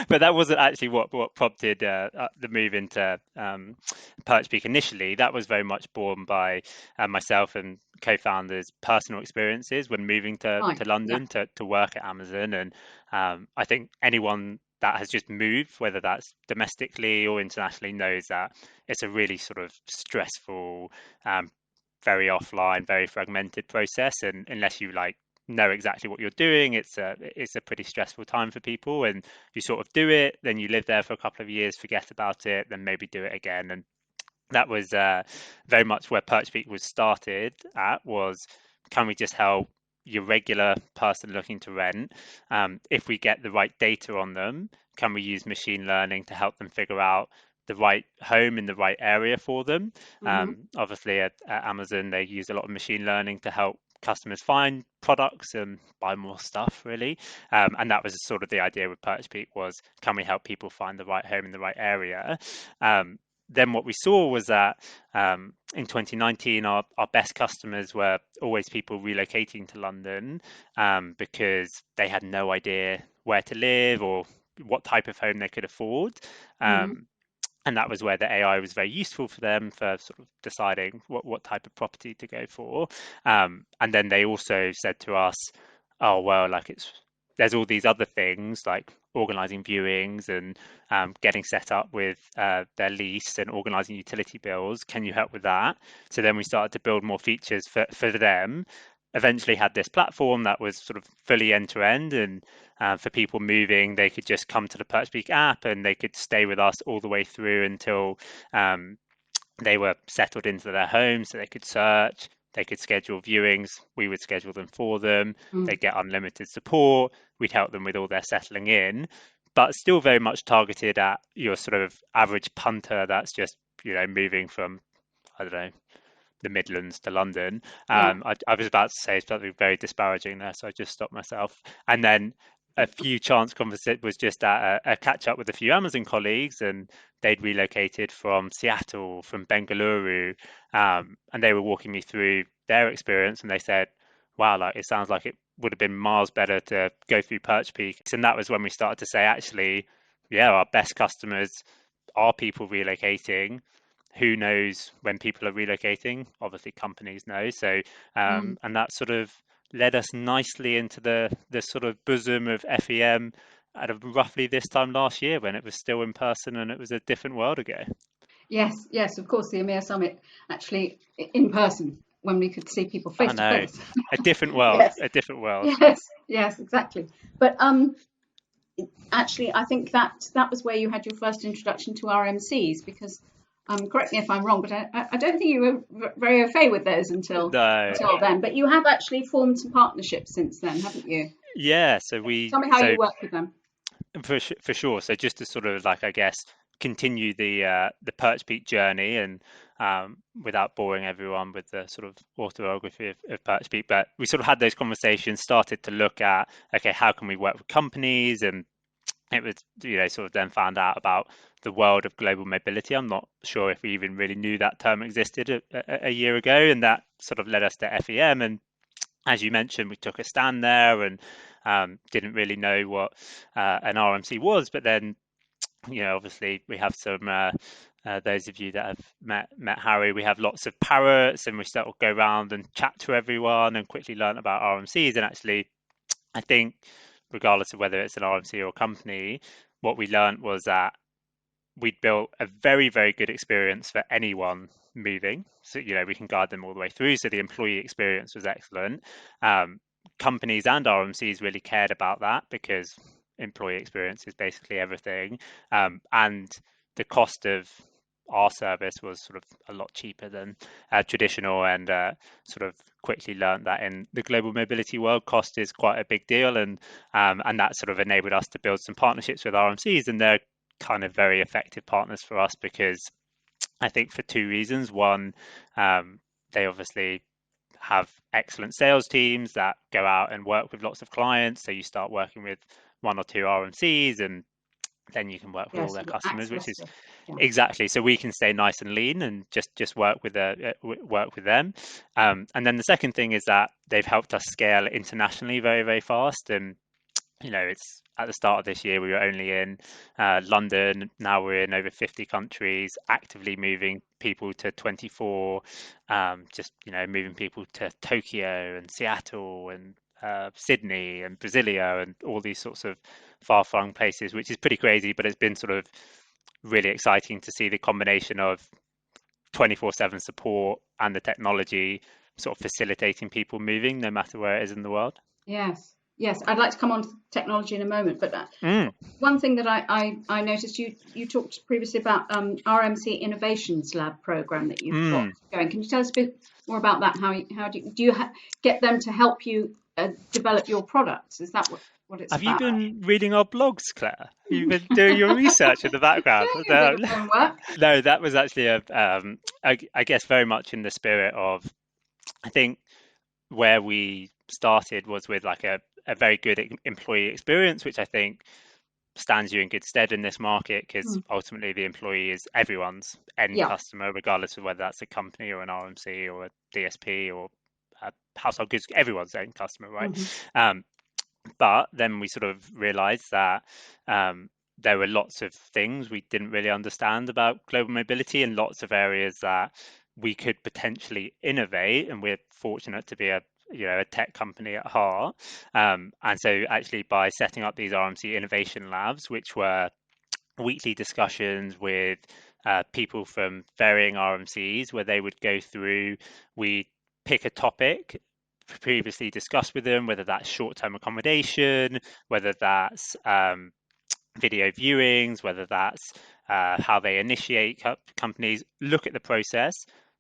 but that wasn't actually what prompted the move into PerchPeak initially. That was very much born by myself and co-founders' personal experiences when moving to London to work at Amazon. And I think anyone that has just moved, whether that's domestically or internationally, knows that it's a really sort of stressful, very offline, very fragmented process. And unless you know exactly what you're doing, it's a pretty stressful time for people. And you sort of do it, then you live there for a couple of years, forget about it, then maybe do it again. And that was very much where PerchPeak was started at, was can we just help your regular person looking to rent? If we get the right data on them, can we use machine learning to help them figure out the right home in the right area for them? Obviously at Amazon, they use a lot of machine learning to help customers find products and buy more stuff, really. And that was sort of the idea with PerchPeak, was can we help people find the right home in the right area? Then what we saw was that in 2019, our best customers were always people relocating to London because they had no idea where to live or what type of home they could afford. And that was where the AI was very useful for them for sort of deciding what type of property to go for. And then they also said to us, oh, well, there's all these other things like organizing viewings and getting set up with their lease and organizing utility bills. Can you help with that? So then we started to build more features for them. Eventually had this platform that was sort of fully end-to-end, and for people moving, they could just come to the PerchPeak app and they could stay with us all the way through until they were settled into their home. So they could search, they could schedule viewings, we would schedule them for them, they'd get unlimited support, we'd help them with all their settling in, but still very much targeted at your sort of average punter that's just, moving from, I don't know, the Midlands to London. I was about to say something very disparaging there, so I just stopped myself. And then a few chance conversation was just at a catch up with a few Amazon colleagues, and they'd relocated from Seattle, from Bengaluru, and they were walking me through their experience, and they said, wow, it sounds like it would have been miles better to go through PerchPeak. And that was when we started to say, actually, yeah, our best customers are people relocating. Who knows when people are relocating? Obviously companies know. So and that sort of led us nicely into the sort of bosom of FEM at roughly this time last year, when it was still in person and it was a different world ago. Yes, of course, the EMEA summit actually in person, when we could see people face to face. A different world. Yes. A different world. Yes, exactly. But actually, I think that was where you had your first introduction to RMCs, because correct me if I'm wrong, but I don't think you were very au fait with those until then. But you have actually formed some partnerships since then, haven't you? Yeah. So tell me how you work with them. For sure. So just to sort of I guess continue the PerchPeak journey, and without boring everyone with the sort of orthography of PerchPeak, but we sort of had those conversations, started to look at, okay, how can we work with companies, and it was, sort of then found out about the world of global mobility. I'm not sure if we even really knew that term existed a year ago, and that sort of led us to FEM. And as you mentioned, we took a stand there and didn't really know what an RMC was, but then obviously we have some those of you that have met Harry, we have lots of parrots, and we sort of go around and chat to everyone and quickly learn about RMCs. And actually, I think regardless of whether it's an RMC or a company, what we learned was that we'd built a very, very good experience for anyone moving. So, we can guide them all the way through. So the employee experience was excellent. Companies and RMCs really cared about that because employee experience is basically everything. And the cost of our service was sort of a lot cheaper than traditional, and sort of quickly learned that in the global mobility world, cost is quite a big deal, and that sort of enabled us to build some partnerships with RMCs, and they're kind of very effective partners for us because I think for two reasons. One, they obviously have excellent sales teams that go out and work with lots of clients, so you start working with one or two RMCs, and then you can work with all their customers, which is exactly, so we can stay nice and lean and just work with them. And then the second thing is that they've helped us scale internationally very, very fast. And it's at the start of this year we were only in London. Now we're in over 50 countries, actively moving people to 24, just moving people to Tokyo and Seattle and Sydney and Brasilia and all these sorts of far-flung places, which is pretty crazy. But it's been sort of really exciting to see the combination of 24/7 support and the technology sort of facilitating people moving no matter where it is in the world. Yes, I'd like to come on to technology in a moment, but one thing that I noticed, you talked previously about RMC Innovations Lab program that you've got going. Can you tell us a bit more about that? How do you get them to help you develop your products? Is that what it's Have about? you been reading our blogs, Claire? You've been doing your research in the background. No, that was actually I guess very much in the spirit of, I think where we started was with like a very good employee experience, which I think stands you in good stead in this market, because ultimately the employee is everyone's end customer, regardless of whether that's a company or an RMC or a DSP or a household goods, everyone's end customer, right? But then we sort of realized that there were lots of things we didn't really understand about global mobility, and lots of areas that we could potentially innovate, and we're fortunate to be a tech company at heart. And so actually by setting up these RMC innovation labs, which were weekly discussions with people from varying RMCs, where they would go through, we pick a topic previously discussed with them, whether that's short-term accommodation, whether that's video viewings, whether that's how they initiate companies, look at the process,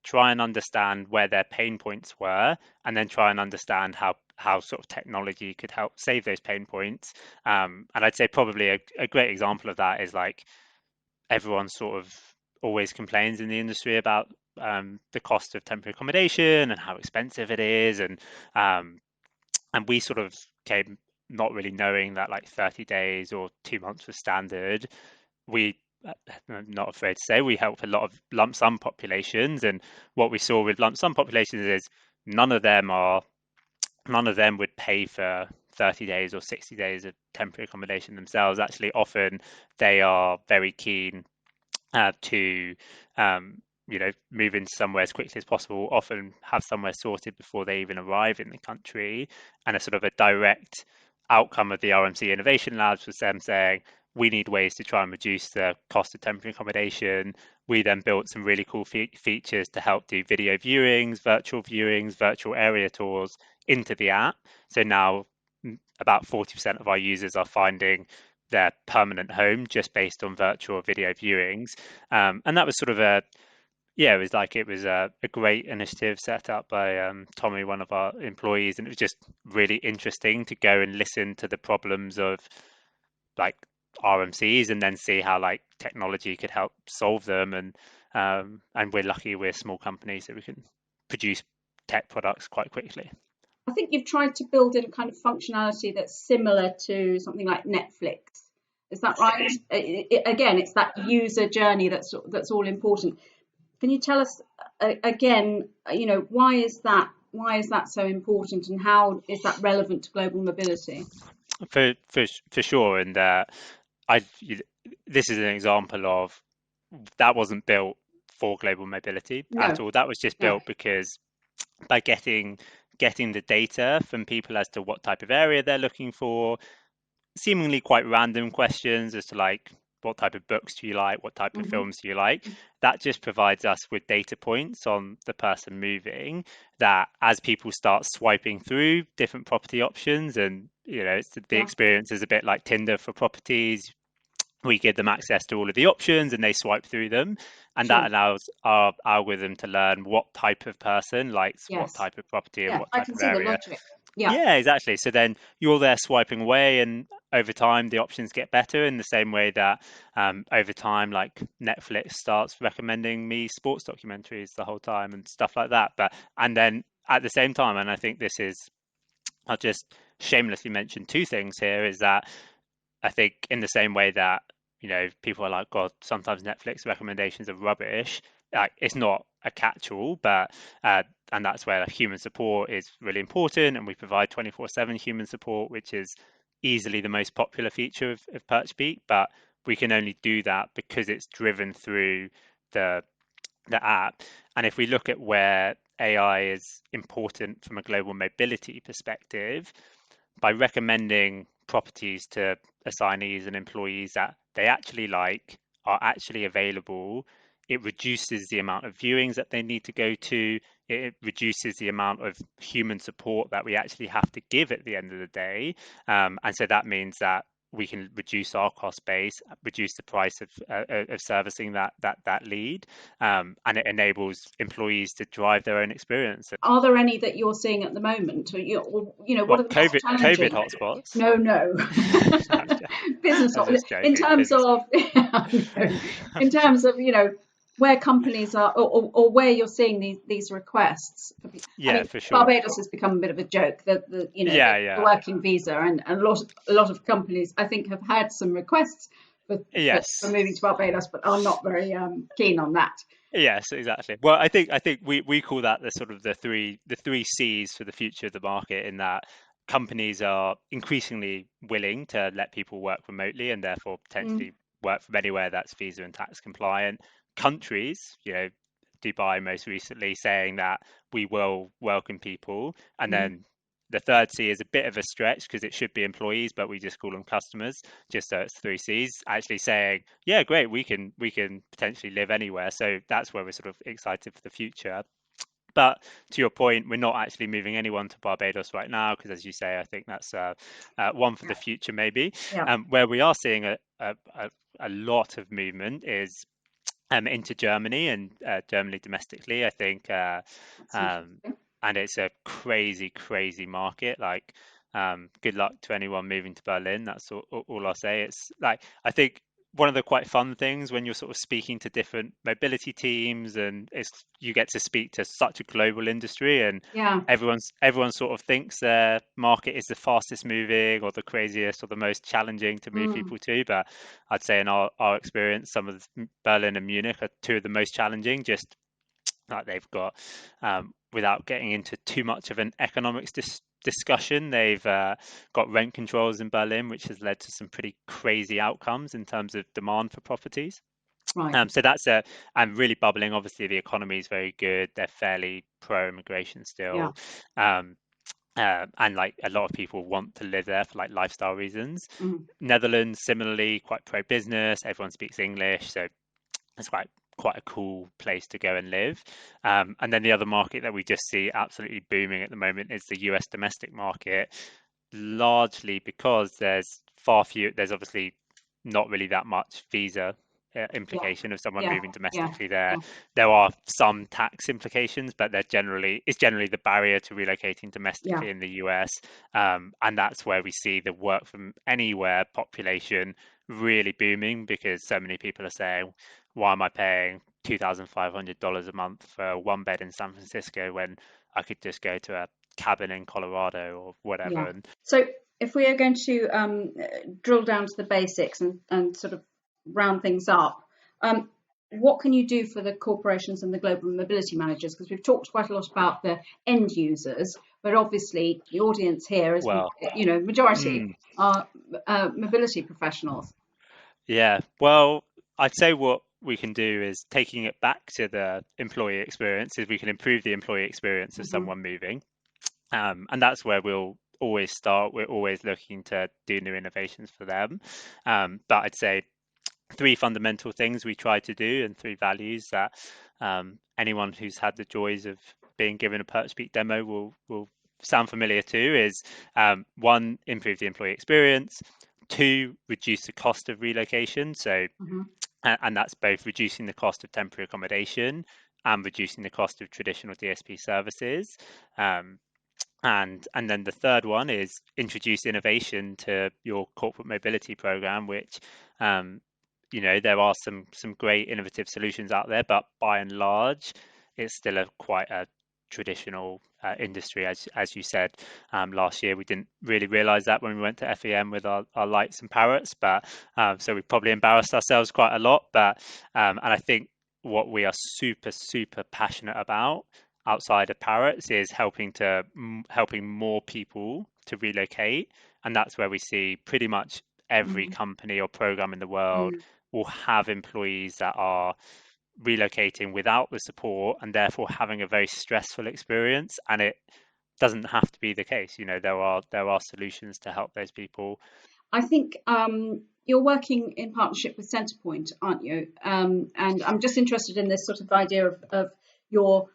try and understand where their pain points were, and then try and understand how sort of technology could help save those pain points. And I'd say probably a great example of that is, like, everyone sort of always complains in the industry about the cost of temporary accommodation and how expensive it is, and we sort of came not really knowing that like 30 days or 2 months was standard. I'm not afraid to say we help a lot of lump sum populations, and what we saw with lump sum populations is none of them would pay for 30 days or 60 days of temporary accommodation themselves. Actually, often they are very keen to move into somewhere as quickly as possible, often have somewhere sorted before they even arrive in the country. And a sort of a direct outcome of the RMC Innovation Labs was them saying, we need ways to try and reduce the cost of temporary accommodation. We then built some really cool features to help do video viewings, virtual area tours into the app. So now about 40% of our users are finding their permanent home just based on virtual video viewings. And that was sort of it was a great initiative set up by Tommy, one of our employees, and it was just really interesting to go and listen to the problems of like RMCs and then see how like technology could help solve them. And we're lucky we're a small company, so we can produce tech products quite quickly. I think you've tried to build in a kind of functionality that's similar to something like Netflix, Is that right? Again, it's that user journey that's all important. Can you tell us again, why is that so important, and how is that relevant to global mobility? For sure, and this is an example of that wasn't built for global mobility at all. That was just built because by getting the data from people as to what type of area they're looking for, seemingly quite random questions as to like, what type of books do you like, what type of films do you like, that just provides us with data points on the person moving, that as people start swiping through different property options, and it's the experience is a bit like Tinder for properties. We give them access to all of the options and they swipe through them, and that allows our algorithm to learn what type of person likes what type of property and what type of area. The logic. Yeah, exactly. So then you're there swiping away, and over time the options get better, in the same way that over time, like Netflix starts recommending me sports documentaries the whole time and stuff like that. And then at the same time, and I think this is, I'll just shamelessly mention two things here, is that I think in the same way that people are like, God, sometimes Netflix recommendations are rubbish. Like, it's not a catch-all, but and that's where human support is really important, and we provide 24/7 human support, which is easily the most popular feature of PerchBeat. But we can only do that because it's driven through the app. And if we look at where AI is important from a global mobility perspective, by recommending properties to assignees and employees that they actually like, are actually available, it reduces the amount of viewings that they need to go to. It reduces the amount of human support that we actually have to give at the end of the day. And so that means that we can reduce our cost base, reduce the price of servicing that lead, and it enables employees to drive their own experience. Are there any that you're seeing at the moment? What are the COVID, most challenging? COVID hotspots? No. Business in terms of where companies are, or where you're seeing these requests. Yeah, for sure. Barbados has become a bit of a joke. The working visa, and a lot of companies, I think, have had some requests for moving to Barbados, but are not very keen on that. Yes, exactly. Well, I think we call that the sort of the three C's for the future of the market, in that companies are increasingly willing to let people work remotely, and therefore potentially work from anywhere that's visa and tax compliant. Countries, Dubai most recently, saying that we will welcome people. And then the third C is a bit of a stretch because it should be employees, but we just call them customers, just so it's three C's, actually saying, yeah, great, we can potentially live anywhere. So that's where we're sort of excited for the future. But to your point, we're not actually moving anyone to Barbados right now, because, as you say, I think that's one for the future maybe. Where we are seeing a lot of movement is into Germany, and Germany domestically, I think, and it's a crazy market. Like, good luck to anyone moving to Berlin. That's all I'll say. It's like, I think one of the quite fun things when you're sort of speaking to different mobility teams, and you get to speak to such a global industry, and everyone sort of thinks their market is the fastest moving or the craziest or the most challenging to move people to. But I'd say in our experience, some of Berlin and Munich are two of the most challenging, just like they've got, without getting into too much of an economics discussion, they've got rent controls in Berlin, which has led to some pretty crazy outcomes in terms of demand for properties. Right. So that's and really bubbling. Obviously, the economy is very good. They're fairly pro-immigration still. And like a lot of people want to live there for like lifestyle reasons. Netherlands, similarly, quite pro-business. Everyone speaks English, so it's quite a cool place to go and live. And then the other market that we just see absolutely booming at the moment is the US domestic market, largely because there's obviously not really that much visa implication of someone moving domestically there. There are some tax implications, but it's generally the barrier to relocating domestically in the US. And that's where we see the work from anywhere population really booming, because so many people are saying, why am I paying $2,500 a month for a one bed in San Francisco when I could just go to a cabin in Colorado or whatever? So if we are going to drill down to the basics and sort of round things up, what can you do for the corporations and the global mobility managers? Because we've talked quite a lot about the end users, but obviously the audience here is, majority are mobility professionals. Yeah, well, I'd say what we can do is taking it back to the employee experience, is we can improve the employee experience of someone moving. And that's where we'll always start. We're always looking to do new innovations for them. But I'd say 3 fundamental things we try to do and 3 values that anyone who's had the joys of being given a PerchSpeak demo will sound familiar to is 1, improve the employee experience, 2, reduce the cost of relocation. So, and that's both reducing the cost of temporary accommodation and reducing the cost of traditional DSP services. And then the 3rd one is introduce innovation to your corporate mobility program, which there are some great innovative solutions out there, but by and large, it's still quite a traditional industry, as you said. Last year, we didn't really realize that when we went to FEM with our lights and parrots, but so we probably embarrassed ourselves quite a lot. But and I think what we are super passionate about outside of parrots is helping more people to relocate, and that's where we see pretty much every company or program in the world will have employees that are relocating without the support and therefore having a very stressful experience. And it doesn't have to be the case. There are solutions to help those people. I think you're working in partnership with Centrepoint, aren't you? And I'm just interested in this sort of idea of your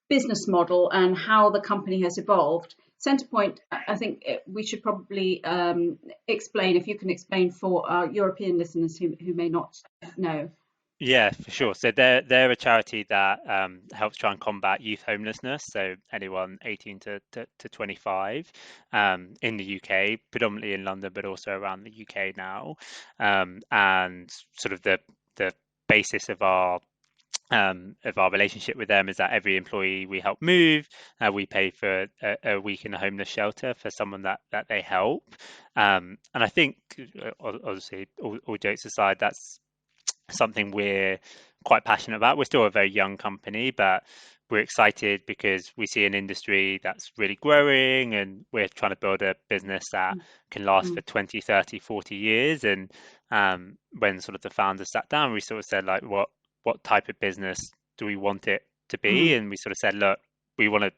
business model and how the company has evolved. Centrepoint, I think we should probably explain, if you can explain for our European listeners who may not know. Yeah, for sure. So they're a charity that helps try and combat youth homelessness. So anyone 18 to 25 in the UK, predominantly in London, but also around the UK now. And sort of the basis of our relationship with them is that every employee we help move, we pay for a week in a homeless shelter for someone that they help. And I think, obviously, all jokes aside, that's something we're quite passionate about. We're still a very young company, but we're excited because we see an industry that's really growing, and we're trying to build a business that can last for 20, 30, 40 years. And when sort of the founders sat down, we sort of said, like, what type of business do we want it to be? And we sort of said, look, we want to,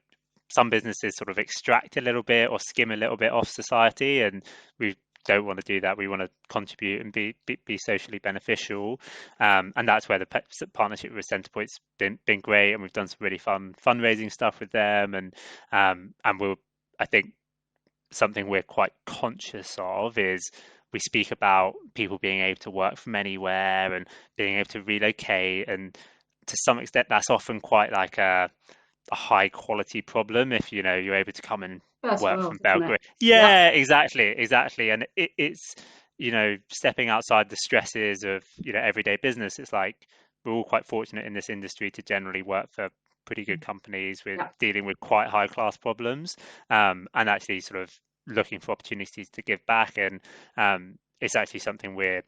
some businesses sort of extract a little bit or skim a little bit off society, and we don't want to do that. We want to contribute and be socially beneficial, and that's where the partnership with Centrepoint's been great, and we've done some really fun fundraising stuff with them, and we'll, I think something we're quite conscious of is we speak about people being able to work from anywhere and being able to relocate, and to some extent that's often quite like a high quality problem if you're able to come and work from Belgrade. Yeah, exactly. And it's stepping outside the stresses of everyday business. It's like we're all quite fortunate in this industry to generally work for pretty good companies with dealing with quite high class problems, and actually sort of looking for opportunities to give back. And it's actually something we're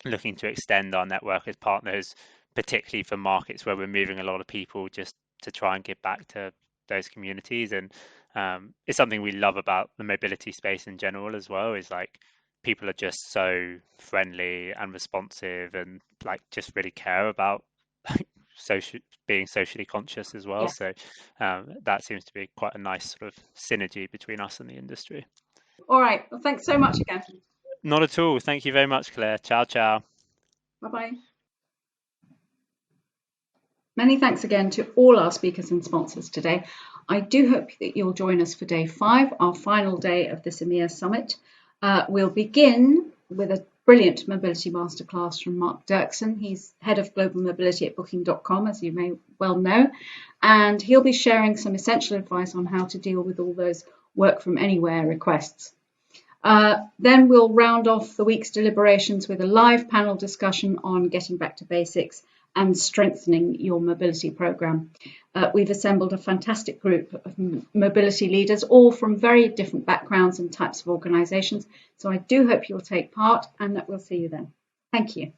looking to extend our network as partners, particularly for markets where we're moving a lot of people, just to try and give back to those communities. And it's something we love about the mobility space in general as well, is like people are just so friendly and responsive, and like just really care about being socially conscious as well. So that seems to be quite a nice sort of synergy between us and the industry. All right, well, thanks so much again. Not at all. Thank you very much, Claire. Ciao. Bye. Many thanks again to all our speakers and sponsors today. I do hope that you'll join us for day 5, our final day of this EMEA summit. We'll begin with a brilliant mobility masterclass from Mark Dirksen. He's head of global mobility at booking.com, as you may well know, and he'll be sharing some essential advice on how to deal with all those work from anywhere requests. Then we'll round off the week's deliberations with a live panel discussion on getting back to basics and strengthening your mobility programme. We've assembled a fantastic group of mobility leaders, all from very different backgrounds and types of organisations. So I do hope you'll take part and that we'll see you then. Thank you.